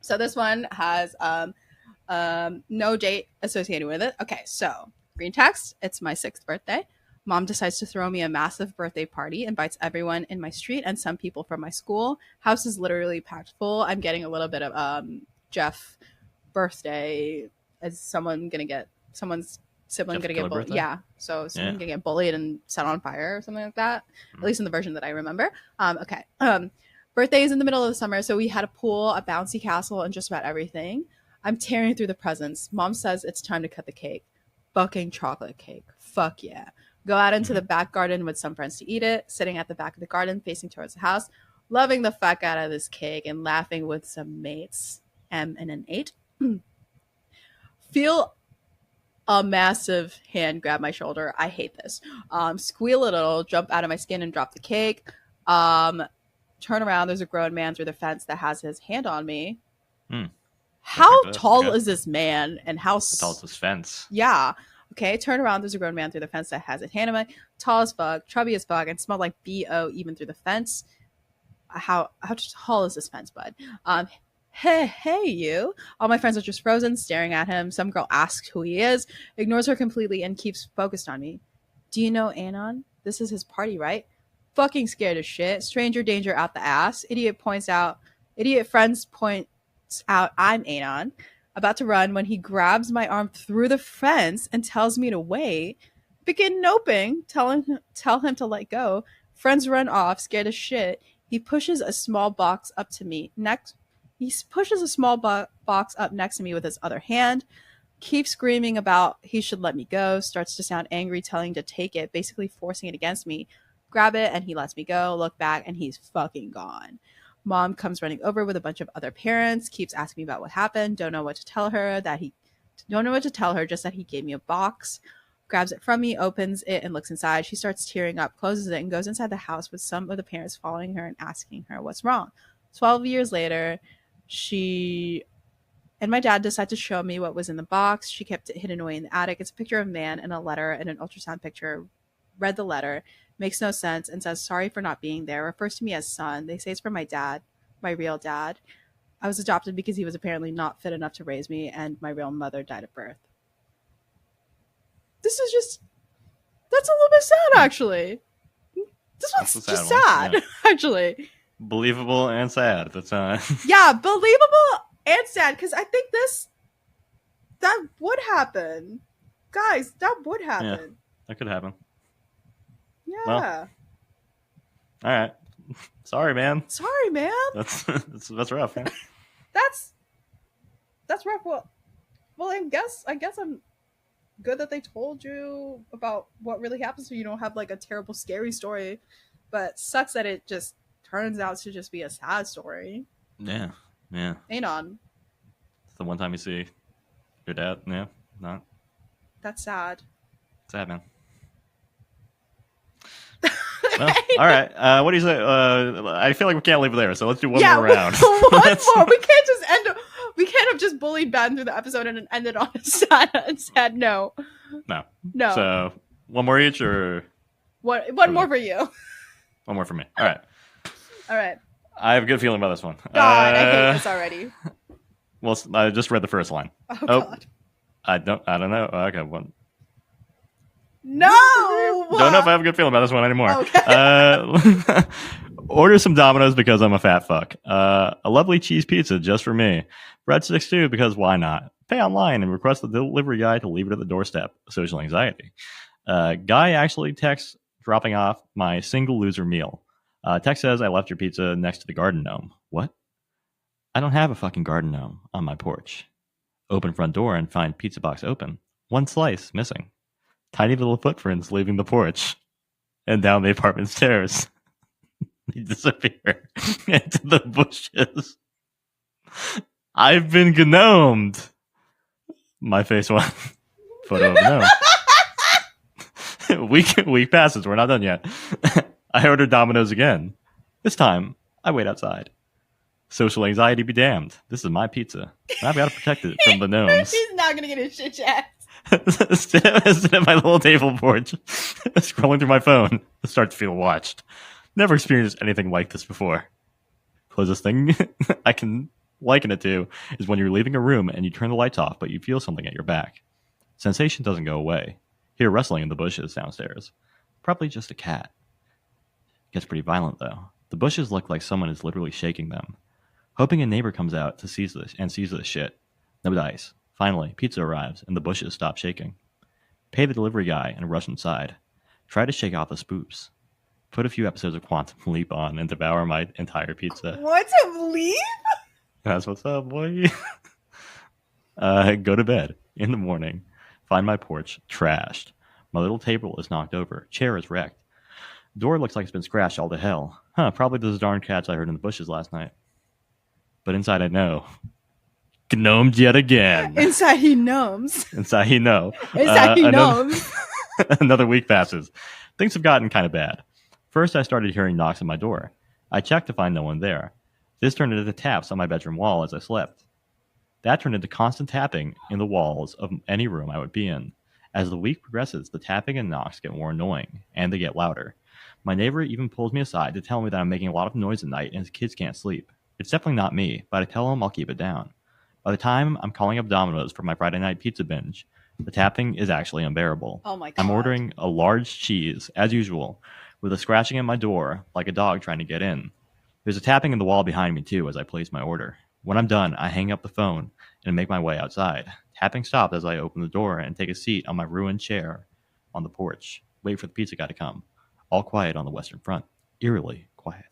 So this one has no date associated with it. Okay, so green text. It's my 6th birthday. Mom decides to throw me a massive birthday party, invites everyone in my street and some people from my school. House is literally packed full. I'm getting a little bit of Jeff birthday. Is someone gonna get someone's sibling Jeff gonna Killer get bullied. birthday? Yeah, so sibling Yeah. gonna get bullied and set on fire or something like that. At Mm. least in the version that I remember. Okay. Birthday is in the middle of the summer, so we had a pool, a bouncy castle, and just about everything. I'm tearing through the presents. Mom says it's time to cut the cake. Fucking chocolate cake. Fuck yeah. Go out into the Mhm. back garden with some friends to eat it, sitting at the back of the garden facing towards the house, loving the fuck out of this cake and laughing with some mates. M and an 8. Feel a massive hand grab my shoulder. I hate this. Squeal a little, jump out of my skin and drop the cake. Um, Turn around. There's a grown man through the fence that has his hand on me. Mm. How Expect this. tall Okay. is this man? And how? How tall is this fence? Yeah. Okay. Turn around. There's a grown man through the fence that has his hand on me. Tall as fuck, chubby as fuck, and smelled like bo even through the fence. How tall is this fence, bud? Hey, you. All my friends are just frozen, staring at him. Some girl asks who he is, ignores her completely, and keeps focused on me. Do you know Anon? This is his party, right? Fucking scared as shit. Stranger danger out the ass. Idiot friends points out I'm Anon. About to run when he grabs my arm through the fence and tells me to wait. Begin noping, tell him to let go. Friends run off, scared as shit. He pushes a small box up to me. He pushes a small box up next to me with his other hand. Keeps screaming about he should let me go. Starts to sound angry, telling to take it, basically forcing it against me. Grab it, and he lets me go. Look back, and he's fucking gone. Mom comes running over with a bunch of other parents. Keeps asking me about what happened. Don't know what to tell her. Just that he gave me a box. Grabs it from me, opens it, and looks inside. She starts tearing up, closes it, and goes inside the house with some of the parents following her and asking her what's wrong. 12 years later, she and my dad decided to show me what was in the box. She kept it hidden away in the attic. It's a picture of a man and a letter and an ultrasound picture. Read the letter, makes no sense, and says sorry for not being there. Refers to me as son. They say it's from my dad, my real dad. I was adopted because he was apparently not fit enough to raise me, and my real mother died at birth. This is just that's a little bit sad, actually. This one's That's a just sad sad, one, actually. Believable and sad. That's Yeah, believable and sad, because I think that would happen. Guys, that would happen. that could happen. Yeah. Well. All right. Sorry, man. Sorry, man. That's rough, man. That's rough. Well, I guess I'm good that they told you about what really happened, so you don't have like a terrible, scary story. But sucks that it just turns out to just be a sad story. Yeah. Anon. It's the one time you see your dad. Yeah. Not That's sad. sad, man. Well, all right. What do you say? I feel like we can't leave it there, so let's do one more round. One more. We can't just end. We can't have just bullied Ben through the episode and ended on a sad note. No. No. So one more each, or one more for you. one more for me. All right. All right. I have a good feeling about this one. God, I hate this already. Well, I just read the first line. Oh God. I don't know. Okay, one. No. Don't know if I have a good feeling about this one anymore. Okay. Order some Domino's because I'm a fat fuck. A lovely cheese pizza just for me. Breadsticks too because why not? Pay online and request the delivery guy to leave it at the doorstep. Social anxiety. Guy actually texts dropping off my single loser meal. Text says I left your pizza next to the garden gnome. What? I don't have a fucking garden gnome on my porch. Open front door and find pizza box open. One slice missing. Tiny little footprints leaving the porch and down the apartment stairs. They disappear into the bushes. I've been gnomed. My face one. Photo of a gnome. Week passes. We're not done yet. I ordered Domino's again. This time, I wait outside. Social anxiety be damned. This is my pizza. And I've got to protect it from the gnomes. He's not going to get his shit jacked. Sit at my little table porch, scrolling through my phone, I start to feel watched. Never experienced anything like this before. Closest thing I can liken it to is when you're leaving a room and you turn the lights off, but you feel something at your back. Sensation doesn't go away. Hear rustling in the bushes downstairs. Probably just a cat. Gets pretty violent though. The bushes look like someone is literally shaking them. Hoping a neighbor comes out to sees this shit. No dice. Finally, pizza arrives and the bushes stop shaking. pay the delivery guy, and rush inside. Try to shake off the spoops. Put a few episodes of Quantum Leap on and devour my entire pizza. Quantum Leap? That's what's up, boy. Go to bed in the morning. Find my porch trashed. My little table is knocked over. Chair is wrecked. Door looks like it's been scratched all to hell. Huh, probably those darn cats I heard in the bushes last night. But inside I know. Gnomed yet again. Inside he gnomes. Inside he know. Inside he gnomes. Another week passes. Things have gotten kind of bad. First, I started hearing knocks on my door. I checked to find no one there. This turned into taps on my bedroom wall as I slept. That turned into constant tapping in the walls of any room I would be in. As the week progresses, the tapping and knocks get more annoying, and they get louder. My neighbor even pulls me aside to tell me that I'm making a lot of noise at night and his kids can't sleep. It's definitely not me, but I tell him I'll keep it down. By the time I'm calling up Domino's for my Friday night pizza binge, the tapping is actually unbearable. Oh my God. I'm ordering a large cheese, as usual, with a scratching at my door like a dog trying to get in. There's a tapping in the wall behind me, too, as I place my order. When I'm done, I hang up the phone and make my way outside. Tapping stops as I open the door and take a seat on my ruined chair on the porch. Wait for the pizza guy to come. All quiet on the Western Front. Eerily quiet.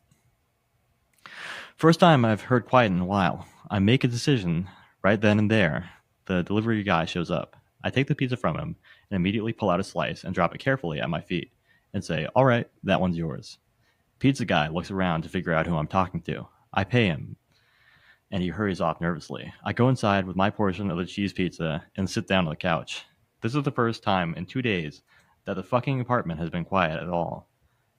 First time I've heard quiet in a while. I make a decision right then and there. The delivery guy shows up. I take the pizza from him and immediately pull out a slice and drop it carefully at my feet and say, "All right, that one's yours." Pizza guy looks around to figure out who I'm talking to. I pay him, and he hurries off nervously. I go inside with my portion of the cheese pizza and sit down on the couch. This is the first time in 2 days that the fucking apartment has been quiet at all.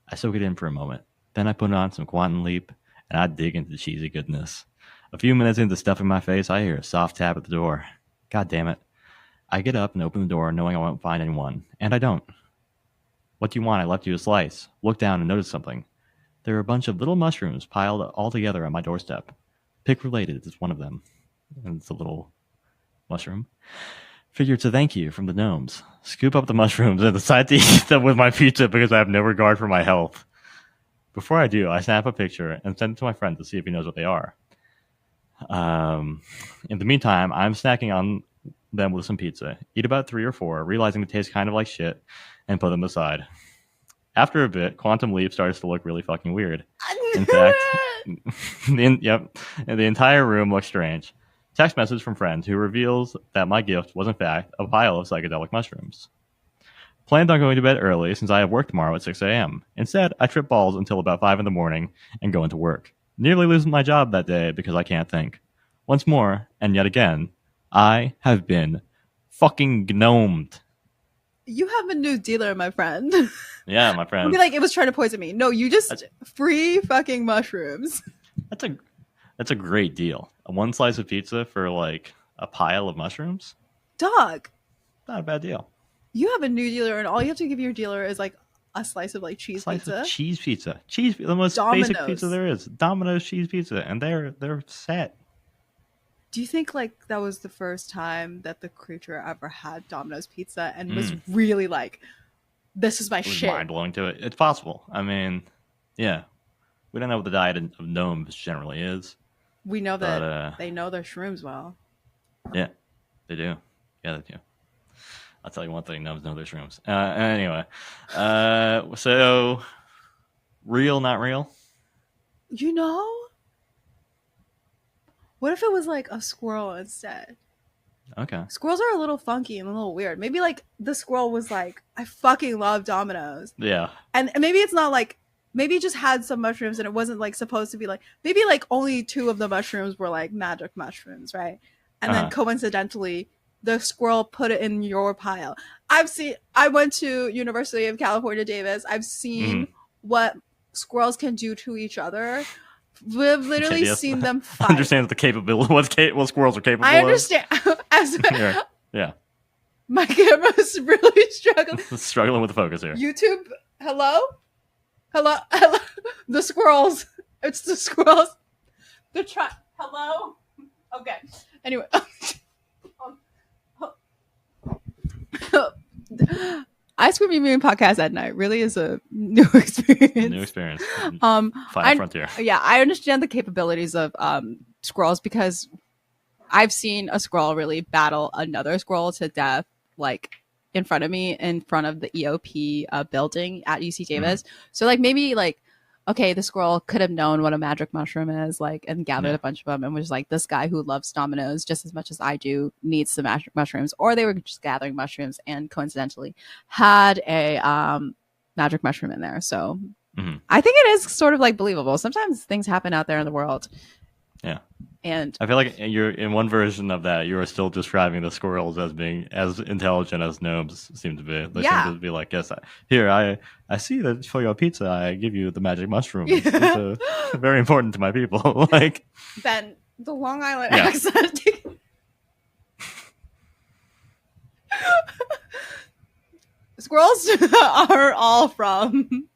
I soak it in for a moment. Then I put on some Quantum Leap, and I dig into the cheesy goodness. A few minutes into stuffing my face, I hear a soft tap at the door. God damn it. I get up and open the door knowing I won't find anyone, and I don't. "What do you want? I left you a slice." Look down and notice something. There are a bunch of little mushrooms piled all together on my doorstep. Pick related is one of them. And it's a little mushroom. Figure it's a thank you from the gnomes. Scoop up the mushrooms and decide to eat them with my pizza because I have no regard for my health. Before I do, I snap a picture and send it to my friend to see if he knows what they are. In the meantime, I'm snacking on them with some pizza. Eat about 3 or 4, realizing they taste kind of like shit, and put them aside. After a bit, Quantum Leap starts to look really fucking weird. In fact, the entire room looks strange. Text message from friend who reveals that my gift was in fact a pile of psychedelic mushrooms. Planned on going to bed early since I have work tomorrow at 6 a.m. Instead, I trip balls until about 5 in the morning and go into work. Nearly losing my job that day because I can't think. Once more, and yet again, I have been fucking gnomed. You have a new dealer, my friend. Yeah, my friend. I'd be like, it was trying to poison me. No, you just free fucking mushrooms. That's a great deal. One slice of pizza for like a pile of mushrooms? Dog. Not a bad deal. You have a new dealer, and all you have to give your dealer is like a slice of like cheese pizza. Of cheese pizza. The most Domino's. basic pizza there is. Domino's cheese pizza, and they're set. Do you think like that was the first time that the creature ever had Domino's pizza and was really like, this is my shit? Mind blowing to it. It's possible. I mean, yeah. We don't know what the diet of gnomes generally is. We know that they know their shrooms well. Yeah, they do. Yeah, they do. I'll tell you one thing, gnomes know their shrooms. Anyway, so real, not real? You know? What if it was like a squirrel instead? Okay. Squirrels are a little funky and a little weird. Maybe like the squirrel was like, I fucking love Domino's. Yeah. And maybe it's not like, maybe it just had some mushrooms and it wasn't like supposed to be like, maybe like only 2 of the mushrooms were like magic mushrooms, right? And then coincidentally, the squirrel put it in your pile. I went to University of California, Davis. I've seen what squirrels can do to each other. We've literally seen them fight. Understand the capability, what squirrels are capable of. I understand. Yeah. My camera is really struggling. Struggling with the focus here. YouTube, hello? The squirrels. It's the squirrels. They're trying. Hello? Okay. Anyway. Ice Cream Museum podcast at night really is a new experience. Final frontier. Yeah, I understand the capabilities of squirrels because I've seen a squirrel really battle another squirrel to death, like in front of me, in front of the EOP building at UC Davis. So like maybe like, okay, the squirrel could have known what a magic mushroom is, like, and gathered a bunch of them and was like, this guy who loves dominoes just as much as I do needs some magic mushrooms. Or they were just gathering mushrooms and coincidentally had a magic mushroom in there. So I think it is sort of like believable. Sometimes things happen out there in the world. Yeah. And I feel like you're in one version of that. You are still describing the squirrels as being as intelligent as gnomes seem to be. They seem to be like, yes, I see that for your pizza, I give you the magic mushroom. It's very important to my people. Like Ben, the Long Island accent. Squirrels are all from.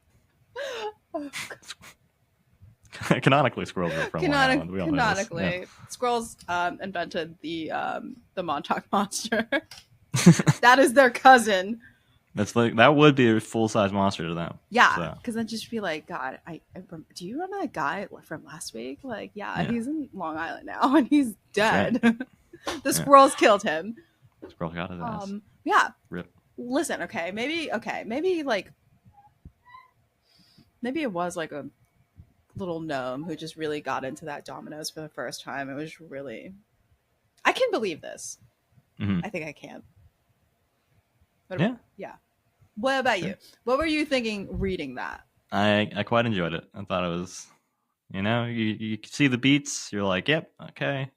Canonically, squirrels are from Long Island. We all canonically, know this. squirrels invented the Montauk Monster. That is their cousin. That's like that would be a full size monster to them. Yeah, because then just be like, God, do you remember that guy from last week? Like, he's in Long Island now and he's dead. Right. The squirrels killed him. Squirrel got his ass. Yeah. Rip. Listen, maybe it was like a little gnome who just really got into that dominoes for the first time. It was really, I can believe this. I think I can. Yeah. What about you? What were you thinking reading that? I quite enjoyed it. I thought it was, you see the beats. You're like, yep, okay.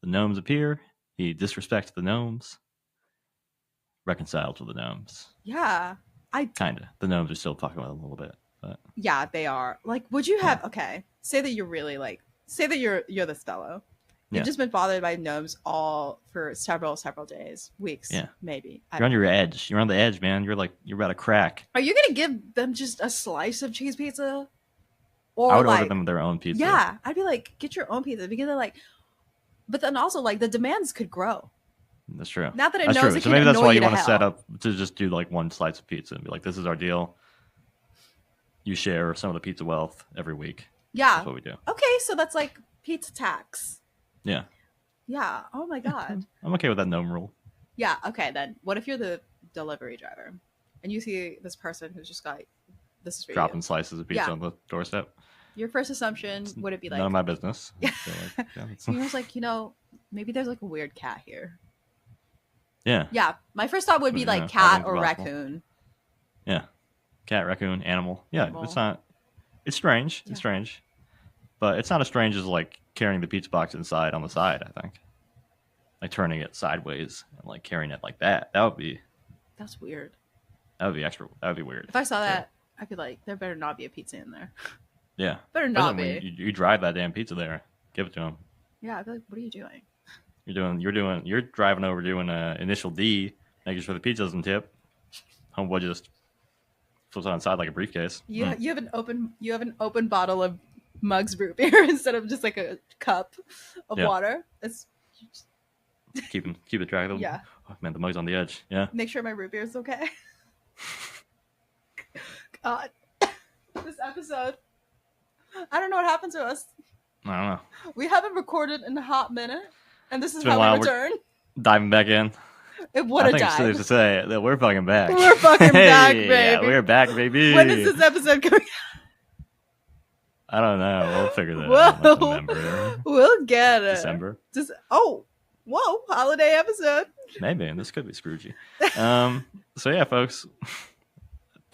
The gnomes appear. He disrespects the gnomes. Reconciled to the gnomes. Yeah. Kinda. The gnomes are still talking about it a little bit. But yeah, they are. Like, would you have say that you're really like, say that you're this fellow. You've just been bothered by gnomes all for several days, weeks, maybe. You're on your edge. You're on the edge, man. You're like, you're about to crack. Are you gonna give them just a slice of cheese pizza? Or I would order them their own pizza. Yeah, I'd be like, get your own pizza because they're like, but then also like the demands could grow. That's true. Not that it knows it so maybe that's why you want to set up to just do like one slice of pizza and be like, this is our deal. You share some of the pizza wealth every week. Yeah. That's what we do. Okay, so that's like pizza tax. Yeah. Yeah. Oh my God. I'm okay with that gnome rule. Yeah. Okay, then what if you're the delivery driver and you see this person who's just got this is for dropping you. Slices of pizza on the doorstep? Your first assumption would it be like none of my business? Yeah. He was like, maybe there's like a weird cat here. Yeah. Yeah. My first thought would be like cat or raccoon. Yeah. Cat, raccoon, animal. Yeah. It's not. It's strange. It's strange, but it's not as strange as like carrying the pizza box inside on the side. I think, like turning it sideways and like carrying it like that. That's weird. That would be extra. That would be weird. If I saw that, I'd be like, there better not be a pizza in there. Yeah. Better not be. You drive that damn pizza there. Give it to him. Yeah. I'd be like, what are you doing? You're driving over doing initial D, making sure the pizza doesn't tip. Homeboy just flips on the side like a briefcase. You have an open bottle of Mug's root beer instead of just like a cup of water. It's keep it track of them. Yeah. Oh, man, the mug's on the edge. Yeah. Make sure my root beer is okay. God, this episode. I don't know what happened to us. I don't know. We haven't recorded in a hot minute, and this is how we return. Diving back in. What a dive. I think it's safe to say that we're fucking back. We're fucking back, baby. Yeah, we're back, baby. When is this episode coming out? I don't know. We'll figure that out. We'll get it. December. Whoa, holiday episode. Maybe, and this could be Scroogey. So yeah, folks.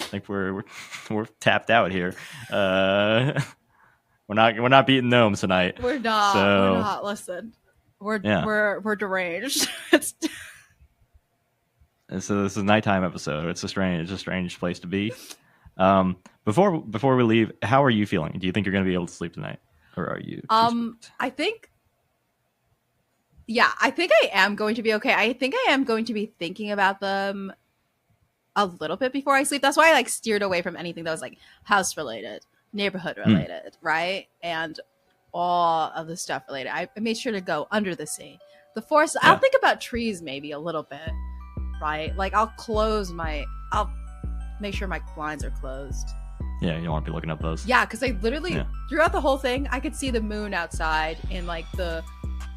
I think we're tapped out here. We're not beating gnomes tonight. We're not. So, we're not. Listen, we're deranged. And so this is a nighttime episode. It's a strange place to be. Before we leave, how are you feeling? Do you think you're going to be able to sleep tonight, or are you? I think I am going to be okay. I think I am going to be thinking about them a little bit before I sleep. That's why I steered away from anything that was like house related, neighborhood related, right? And all of the stuff related. I made sure to go under the sea. The forest, yeah. I'll think about trees maybe a little bit, right? Like I'll make sure my blinds are closed. Yeah, you don't want to be looking up those. Yeah, because I literally, throughout the whole thing, I could see the moon outside and like the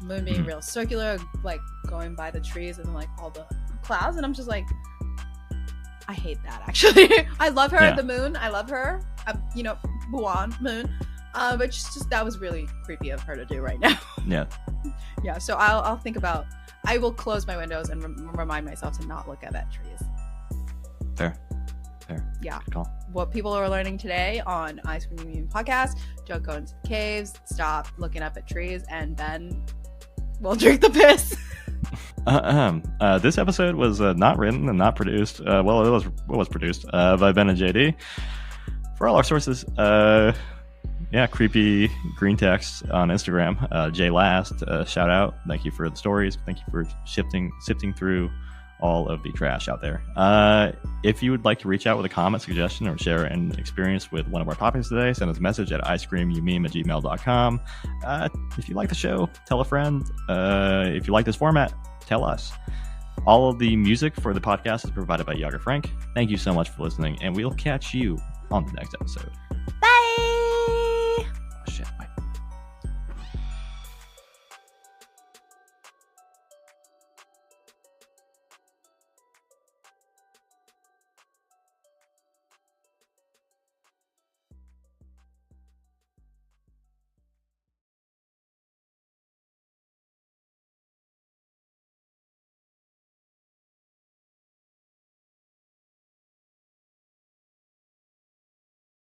moon being real circular, like going by the trees and like all the clouds. And I'm just like, I hate that actually. I love her, Yeah. the moon. I love her. You know, Buon moon. But just that was really creepy of her to do right now. Yeah. Yeah. So I'll think about. I will close my windows and remind myself to not look at trees. Fair. Yeah. Good call. What people are learning today on Ice Cream Union podcast: don't go into the caves. Stop looking up at trees, and then we'll drink the piss. This episode was not written and not produced. Well, it was produced by Ben and JD. For all our sources, creepy green text on Instagram. Jay Last, shout out. Thank you for the stories. Thank you for sifting through all of the trash out there. If you would like to reach out with a comment, suggestion, or share an experience with one of our topics today, send us a message at icecreamumeme@gmail.com. If you like the show, tell a friend. If you like this format, tell us. All of the music for the podcast is provided by Yager Frank. Thank you so much for listening, and we'll catch you on the next episode.